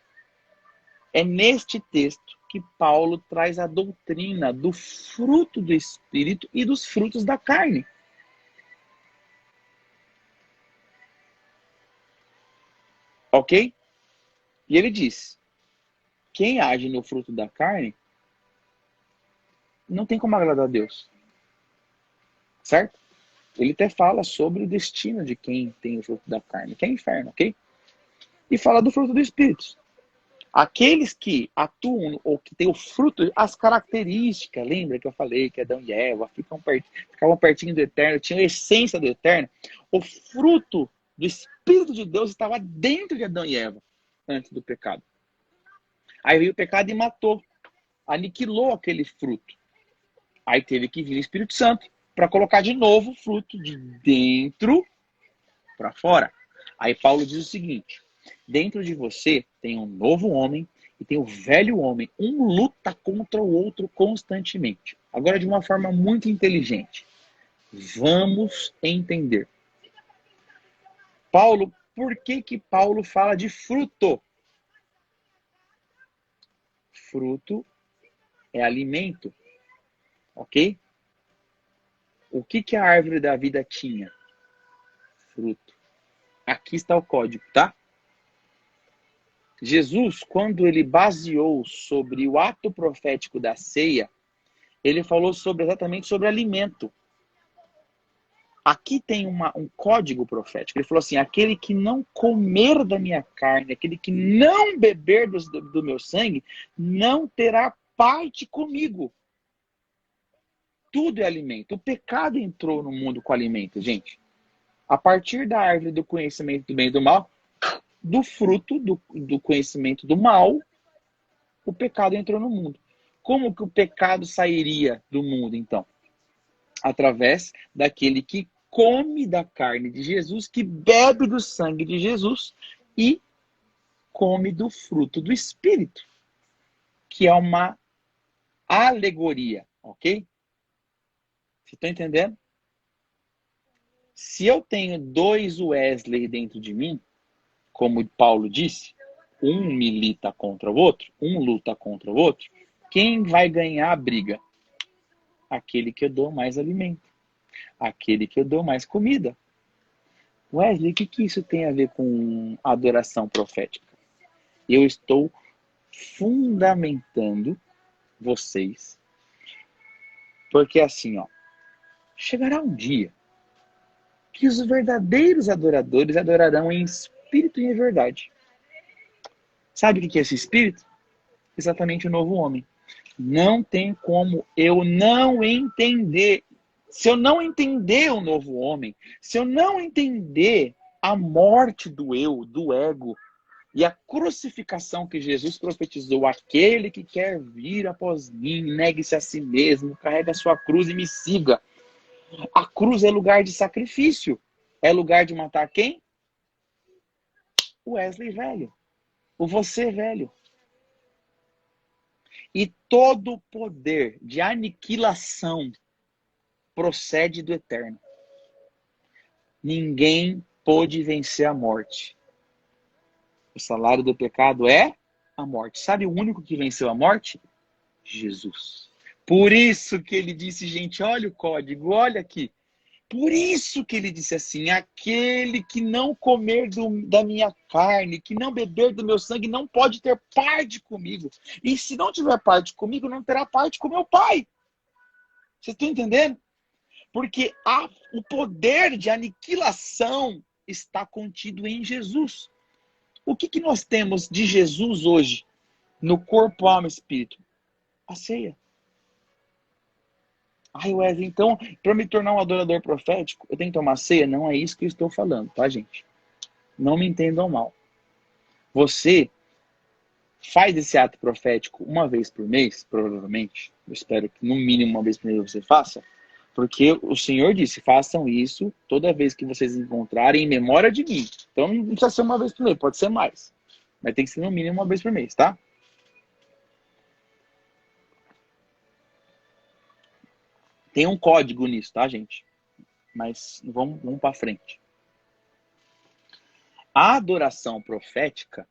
É neste texto que Paulo traz a doutrina do fruto do Espírito e dos frutos da carne. Ok? E ele diz, quem age no fruto da carne não tem como agradar a Deus. Certo? Ele até fala sobre o destino de quem tem o fruto da carne, que é inferno, ok? E fala do fruto do Espírito. Aqueles que atuam ou que têm o fruto, as características, lembra que eu falei que Adão e Eva ficavam pertinho do Eterno, tinham a essência do Eterno? O fruto do Espírito de Deus estava dentro de Adão e Eva, antes do pecado. Aí veio o pecado e matou, aniquilou aquele fruto. Aí teve que vir o Espírito Santo para colocar de novo o fruto de dentro para fora. Aí Paulo diz o seguinte, dentro de você tem um novo homem e tem o velho homem. Um luta contra o outro constantemente. Agora, de uma forma muito inteligente. Vamos entender. Paulo, por que Paulo fala de fruto? Fruto é alimento. ok? O que que a árvore da vida tinha? Fruto. Aqui está o código, tá? Jesus, quando ele baseou sobre o ato profético da ceia, ele falou exatamente sobre alimento. Aqui tem um código profético. Ele falou assim, aquele que não comer da minha carne, aquele que não beber do meu sangue, não terá parte comigo. Tudo é alimento. O pecado entrou no mundo com alimento, gente. A partir da árvore do conhecimento do bem e do mal, do fruto do conhecimento do mal, o pecado entrou no mundo. Como que o pecado sairia do mundo, então? Através daquele que come da carne de Jesus, que bebe do sangue de Jesus e come do fruto do Espírito, que é uma alegoria, ok? Você está entendendo? Se eu tenho dois Wesley dentro de mim, como Paulo disse, um milita contra o outro, um luta contra o outro, quem vai ganhar a briga? Aquele que eu dou mais alimento, aquele que eu dou mais comida. Wesley, o que isso tem a ver com adoração profética? Eu estou fundamentando vocês, porque assim, ó, chegará um dia que os verdadeiros adoradores adorarão em espírito e em verdade. Sabe o que é esse espírito? Exatamente o novo homem. Não tem como eu não entender. Se eu não entender o novo homem, se eu não entender a morte do eu, do ego, e a crucificação que Jesus profetizou, aquele que quer vir após mim, negue-se a si mesmo, carregue a sua cruz e me siga. A cruz é lugar de sacrifício. É lugar de matar quem? O Wesley velho. O você velho. E todo o poder de aniquilação procede do eterno. Ninguém pôde vencer a morte. O salário do pecado é a morte. Sabe o único que venceu a morte? Jesus. Por isso que ele disse, gente, olha o código, olha aqui. Por isso que ele disse assim, aquele que não comer da minha carne, que não beber do meu sangue, não pode ter parte comigo. E se não tiver parte comigo, não terá parte com meu Pai. Vocês estão entendendo? Porque o poder de aniquilação está contido em Jesus. O que nós temos de Jesus hoje, no corpo, alma e espírito? A ceia. Ai, Wesley, então, para me tornar um adorador profético, eu tenho que tomar ceia? Não é isso que eu estou falando, tá, gente? Não me entendam mal. Você faz esse ato profético uma vez por mês, provavelmente. Eu espero que no mínimo uma vez por mês você faça. Porque o Senhor disse, façam isso toda vez que vocês encontrarem em memória de mim. Então não precisa ser uma vez por mês, pode ser mais. Mas tem que ser no mínimo uma vez por mês, tá? Tem um código nisso, tá, gente? Mas vamos para frente. A adoração profética,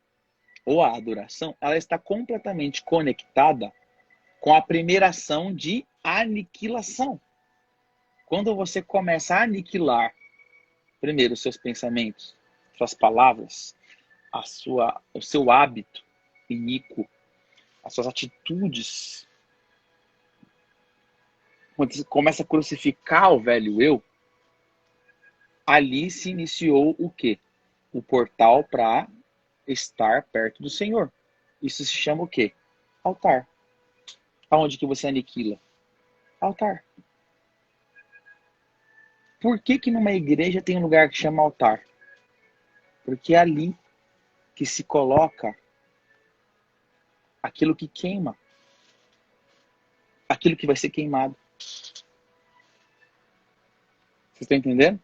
ou a adoração, ela está completamente conectada com a primeira ação de aniquilação. Quando você começa a aniquilar, primeiro, os seus pensamentos, suas palavras, o seu hábito iníquo, as suas atitudes, quando você começa a crucificar o velho eu, ali se iniciou o quê? O portal para estar perto do Senhor. Isso se chama o quê? Altar. Aonde que você aniquila? Altar. Por que numa igreja tem um lugar que chama altar? Porque é ali que se coloca aquilo que queima. Aquilo que vai ser queimado. Vocês estão entendendo?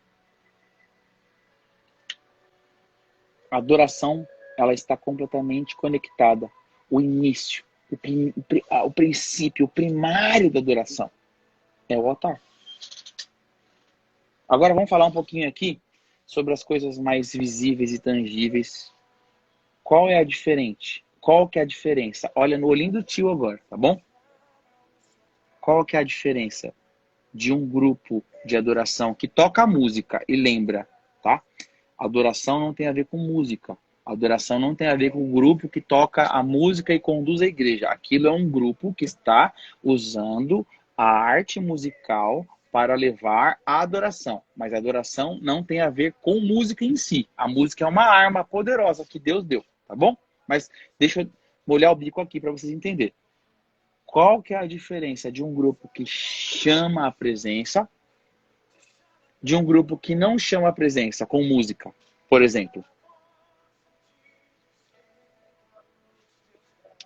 A adoração, ela está completamente conectada. O início, o princípio, o primário da adoração é o altar. Agora vamos falar um pouquinho aqui sobre as coisas mais visíveis e tangíveis. Qual é a diferença? Qual que é a diferença? Olha no olhinho do tio agora, tá bom? qual que é a diferença de um grupo de adoração que toca música e lembra, tá? Adoração não tem a ver com música. Adoração não tem a ver com o grupo que toca a música e conduz a igreja. Aquilo é um grupo que está usando a arte musical para levar a adoração. Mas a adoração não tem a ver com música em si. A música é uma arma poderosa que Deus deu, tá bom? Mas deixa eu molhar o bico aqui para vocês entenderem. Qual que é a diferença de um grupo que chama a presença de um grupo que não chama a presença com música, por exemplo?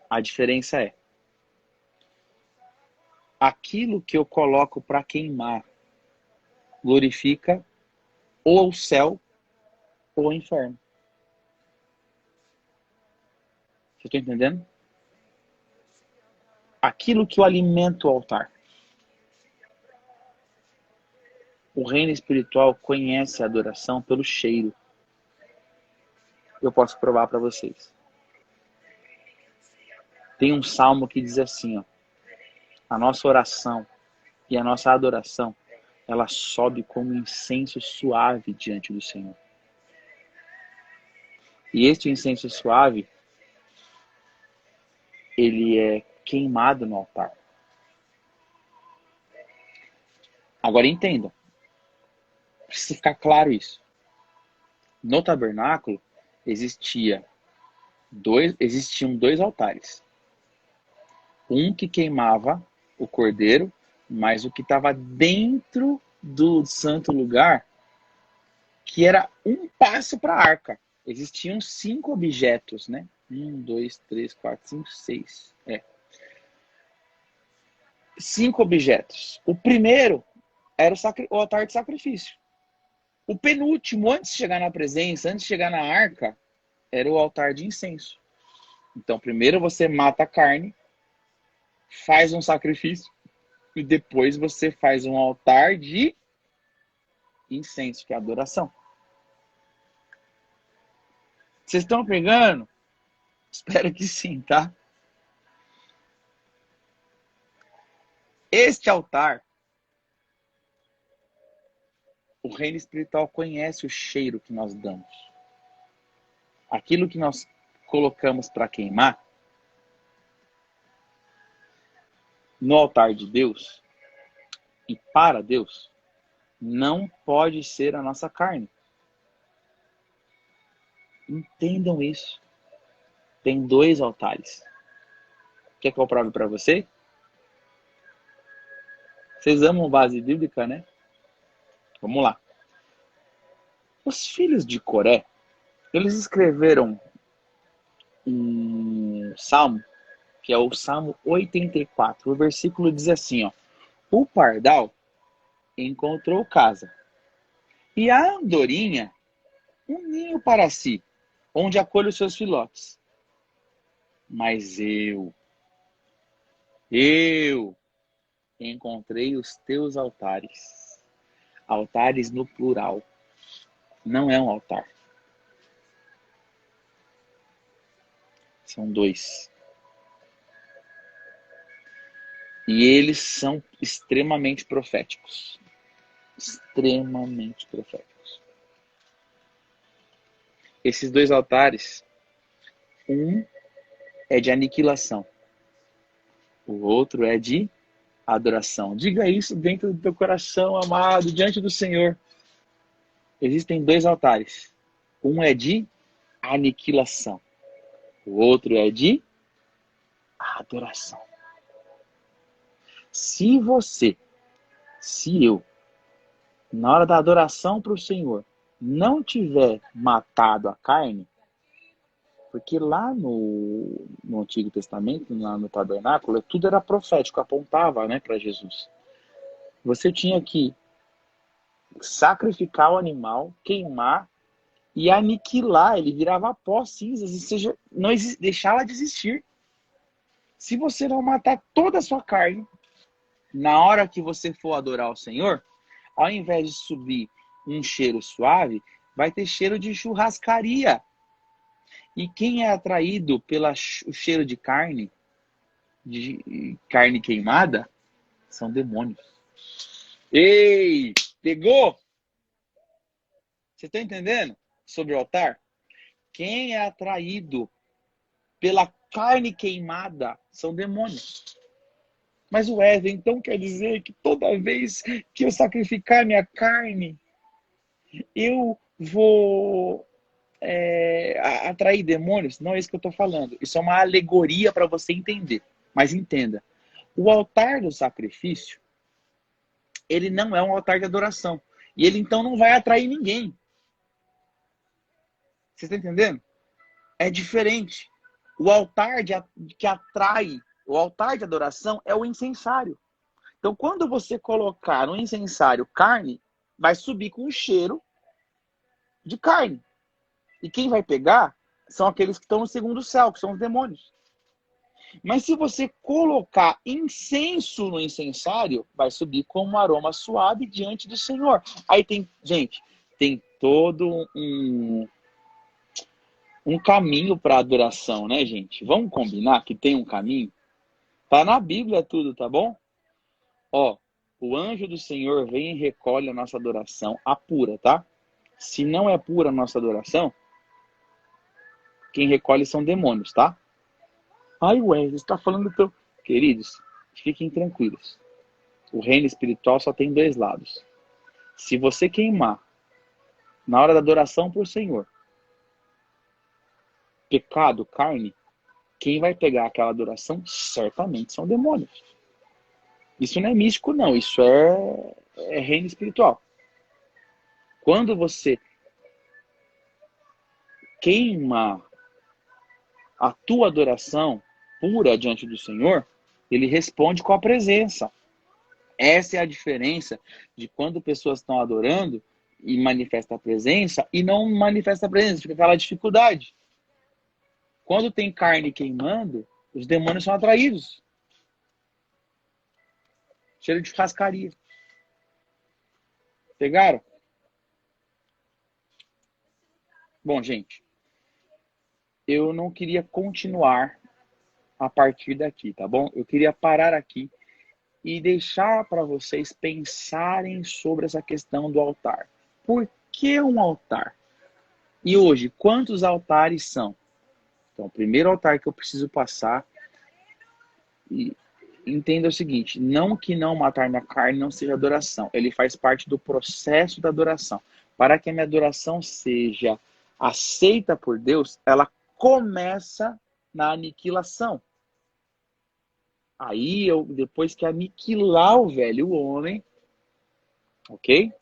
A diferença é aquilo que eu coloco para queimar glorifica ou o céu ou o inferno. Você está entendendo? Aquilo que eu alimento o altar. O reino espiritual conhece a adoração pelo cheiro. Eu posso provar para vocês. Tem um salmo que diz assim, ó, a nossa oração e a nossa adoração, ela sobe como incenso suave diante do Senhor. E este incenso suave, ele é queimado no altar. Agora entendam, precisa ficar claro isso. No tabernáculo existiam dois altares. Um que queimava o cordeiro, mas o que estava dentro do santo lugar, que era um passo para a arca. Existiam 5 objetos, né? 1, 2, 3, 4, 5, 6. 5 objetos. O primeiro era o altar de sacrifício. O penúltimo, antes de chegar na presença, antes de chegar na arca, era o altar de incenso. Então, primeiro você mata a carne, faz um sacrifício, e depois você faz um altar de incenso, que é adoração. Vocês estão pegando? Espero que sim, tá? Este altar, o reino espiritual conhece o cheiro que nós damos. Aquilo que nós colocamos para queimar no altar de Deus e para Deus, não pode ser a nossa carne. Entendam isso. Tem 2 altares. Quer que eu prove para você? Vocês amam base bíblica, né? Vamos lá. Os filhos de Coré, eles escreveram um salmo, que é o Salmo 84. O versículo diz assim, ó: o pardal encontrou casa, e a andorinha um ninho para si, onde acolhe os seus filhotes. Mas eu encontrei os teus altares. Altares no plural. Não é um altar. São 2. E eles são extremamente proféticos. Extremamente proféticos. Esses 2 altares, um é de aniquilação. O outro é de adoração. Diga isso dentro do teu coração, amado, diante do Senhor. Existem 2 altares. Um é de aniquilação. O outro é de adoração. Se eu, na hora da adoração para o Senhor, não tiver matado a carne, porque lá no Antigo Testamento, lá no tabernáculo, tudo era profético, apontava, né, para Jesus. Você tinha que sacrificar o animal, queimar e aniquilar, ele virava pó, cinzas, ou seja, não deixá-la de existir. Se você não matar toda a sua carne, na hora que você for adorar o Senhor, ao invés de subir um cheiro suave, vai ter cheiro de churrascaria. E quem é atraído pelo cheiro de carne queimada, São demônios. Ei, pegou? Você está entendendo sobre o altar? Quem é atraído pela carne queimada são demônios. Mas o Wesley, então quer dizer que toda vez que eu sacrificar minha carne, eu vou atrair demônios? Não é isso que eu estou falando. Isso é uma alegoria para você entender. Mas entenda, o altar do sacrifício, ele não é um altar de adoração. E ele então não vai atrair ninguém. Você está entendendo? É diferente. O altar que atrai, o altar de adoração é o incensário. Então, quando você colocar no incensário carne, vai subir com o cheiro de carne. E quem vai pegar são aqueles que estão no segundo céu, que são os demônios. Mas se você colocar incenso no incensário, vai subir como um aroma suave diante do Senhor. Aí tem, gente, tem todo um caminho para adoração, né, gente? Vamos combinar que tem um caminho? Tá na Bíblia tudo, tá bom? Ó, o anjo do Senhor vem e recolhe a nossa adoração, a pura, tá? Se não é pura a nossa adoração, quem recolhe são demônios, tá? Ai, ué, você está falando tão... Queridos, fiquem tranquilos. O reino espiritual só tem dois lados. Se você queimar na hora da adoração por Senhor, pecado, carne, quem vai pegar aquela adoração certamente são demônios. Isso não é místico, não. Isso é reino espiritual. Quando você queima a tua adoração pura diante do Senhor, ele responde com a presença. Essa é a diferença de quando pessoas estão adorando e manifesta a presença e não manifesta a presença, fica aquela dificuldade. Quando tem carne queimando, os demônios são atraídos. Cheiro de churrascaria. Pegaram? Bom, gente, eu não queria continuar a partir daqui, tá bom? Eu queria parar aqui e deixar para vocês pensarem sobre essa questão do altar. Por que um altar? E hoje, quantos altares são? Então, o primeiro altar que eu preciso passar, e entenda o seguinte, não que não matar minha carne não seja adoração, ele faz parte do processo da adoração. Para que a minha adoração seja aceita por Deus, ela começa na aniquilação. Aí, depois que aniquilar o velho homem, ok?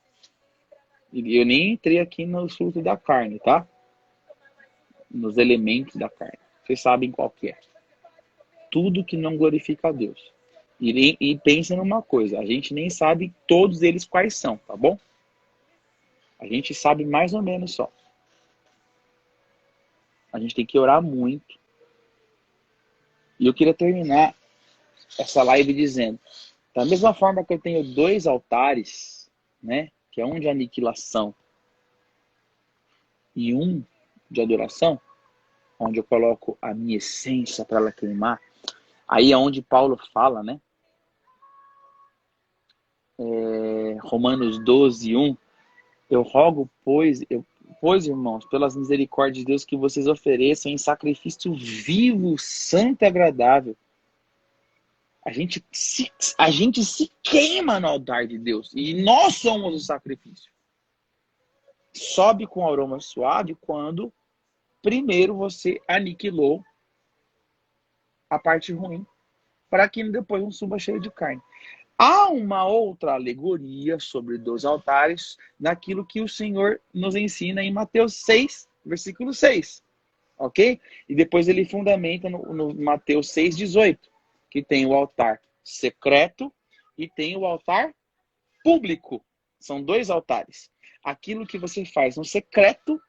E eu nem entrei aqui no fruto da carne, tá? Nos elementos da carne. Vocês sabem qual que é. Tudo que não glorifica a Deus. E pensa numa coisa, a gente nem sabe todos eles quais são, tá bom? A gente sabe mais ou menos só. A gente tem que orar muito. E eu queria terminar essa live dizendo, da mesma forma que eu tenho dois altares, né? Que é um de aniquilação e um de adoração, onde eu coloco a minha essência para ela queimar. Aí é onde Paulo fala, né? Romanos 12, 1. Eu rogo, pois, irmãos, pelas misericórdias de Deus, que vocês ofereçam em sacrifício vivo, santo e agradável. A gente se queima no altar de Deus. E nós somos o sacrifício. Sobe com aroma suave quando primeiro você aniquilou a parte ruim, para que depois não suba cheio de carne. Há uma outra alegoria sobre dois altares, naquilo que o Senhor nos ensina em Mateus 6, versículo 6. Ok? E depois ele fundamenta no Mateus 6, 18, que tem o altar secreto e tem o altar público. São dois altares. Aquilo que você faz no secreto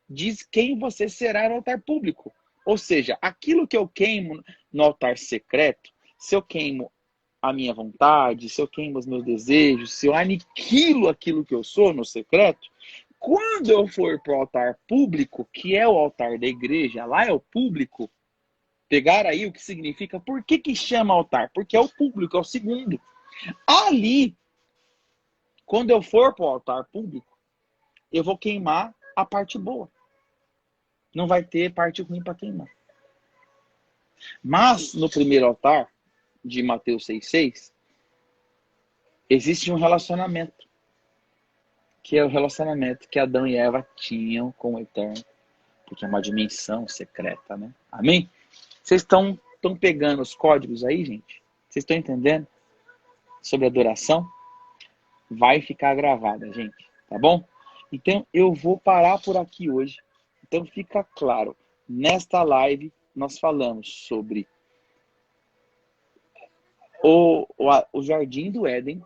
diz quem você será no altar público. Ou seja, aquilo que eu queimo no altar secreto, se eu queimo a minha vontade, se eu queimo os meus desejos, se eu aniquilo aquilo que eu sou no secreto, quando eu for para o altar público, que é o altar da igreja, lá é o público, pegar aí o que significa, por que chama altar? Porque é o público, é o segundo. Ali, quando eu for para o altar público, eu vou queimar a parte boa. Não vai ter parte ruim para queimar. Mas, no primeiro altar, de Mateus 6,6, existe um relacionamento, que é o relacionamento que Adão e Eva tinham com o Eterno, porque é uma dimensão secreta, né? Amém? Vocês estão pegando os códigos aí, gente? Vocês estão entendendo sobre adoração? Vai ficar gravada, gente, tá bom? Então, eu vou parar por aqui hoje. Então, fica claro, nesta live, nós falamos sobre o Jardim do Éden,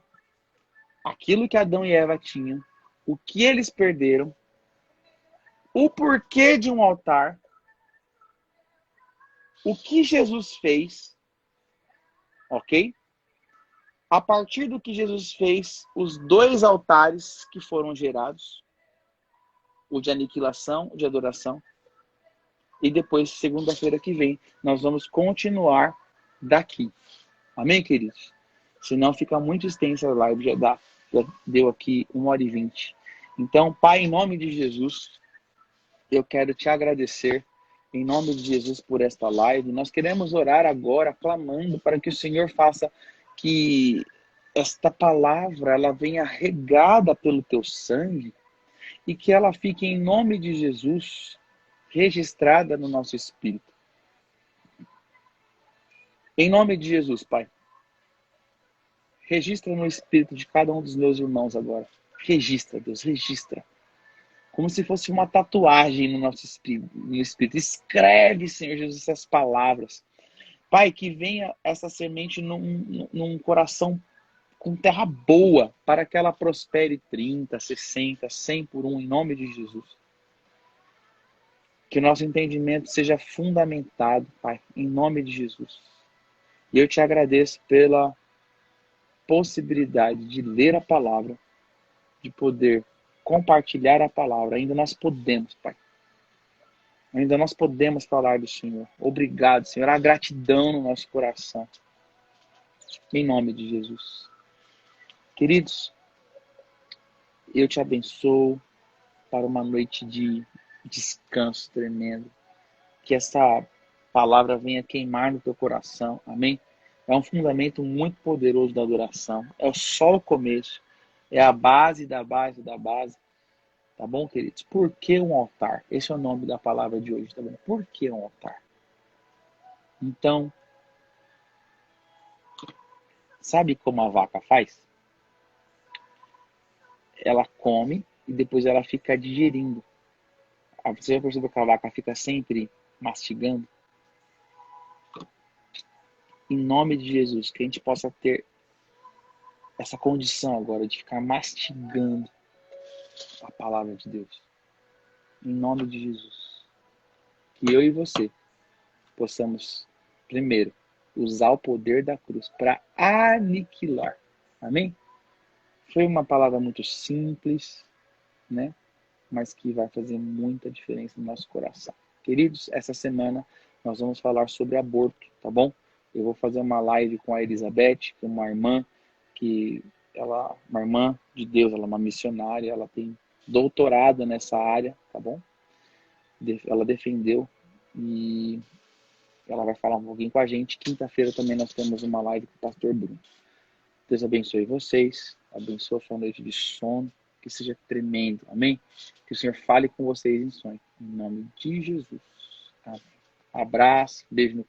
aquilo que Adão e Eva tinham, o que eles perderam, o porquê de um altar, o que Jesus fez, ok? A partir do que Jesus fez, os dois altares que foram gerados, o de aniquilação, o de adoração, e depois, segunda-feira que vem, nós vamos continuar daqui. Amém, queridos? Senão fica muito extensa a live, já deu aqui 1h20. Então, Pai, em nome de Jesus, eu quero te agradecer, em nome de Jesus, por esta live. Nós queremos orar agora, clamando para que o Senhor faça que esta palavra ela venha regada pelo teu sangue e que ela fique, em nome de Jesus, registrada no nosso espírito. Em nome de Jesus, Pai, registra no espírito de cada um dos meus irmãos agora. Registra, Deus, registra. Como se fosse uma tatuagem no nosso espírito. No espírito. Escreve, Senhor Jesus, essas palavras. Pai, que venha essa semente num coração com terra boa, para que ela prospere 30, 60, 100 por um, em nome de Jesus. Que o nosso entendimento seja fundamentado, Pai, em nome de Jesus. E eu te agradeço pela possibilidade de ler a palavra, de poder compartilhar a palavra. Ainda nós podemos, Pai. Ainda nós podemos falar do Senhor. Obrigado, Senhor. Há gratidão no nosso coração. Em nome de Jesus. Queridos, eu te abençoo para uma noite de descanso tremendo. Que essa palavra venha queimar no teu coração. Amém? É um fundamento muito poderoso da adoração. É só o começo. É a base da base da base. Tá bom, queridos? Por que um altar? Esse é o nome da palavra de hoje, tá bom? Por que um altar? Então, sabe como a vaca faz? Ela come e depois ela fica digerindo. Você já percebeu que a vaca fica sempre mastigando? Em nome de Jesus, que a gente possa ter essa condição agora de ficar mastigando a palavra de Deus. Em nome de Jesus. Que eu e você possamos, primeiro, usar o poder da cruz para aniquilar. Amém? Foi uma palavra muito simples, né? Mas que vai fazer muita diferença no nosso coração. Queridos, essa semana nós vamos falar sobre aborto, tá bom? Eu vou fazer uma live com a Elizabeth, que é uma irmã uma irmã de Deus, ela é uma missionária, ela tem doutorado nessa área, tá bom? Ela defendeu e ela vai falar um pouquinho com a gente. Quinta-feira também nós temos uma live com o pastor Bruno. Deus abençoe vocês, abençoe a sua noite de sono, que seja tremendo, amém? Que o Senhor fale com vocês em sonho, em nome de Jesus. Amém. Abraço, beijo no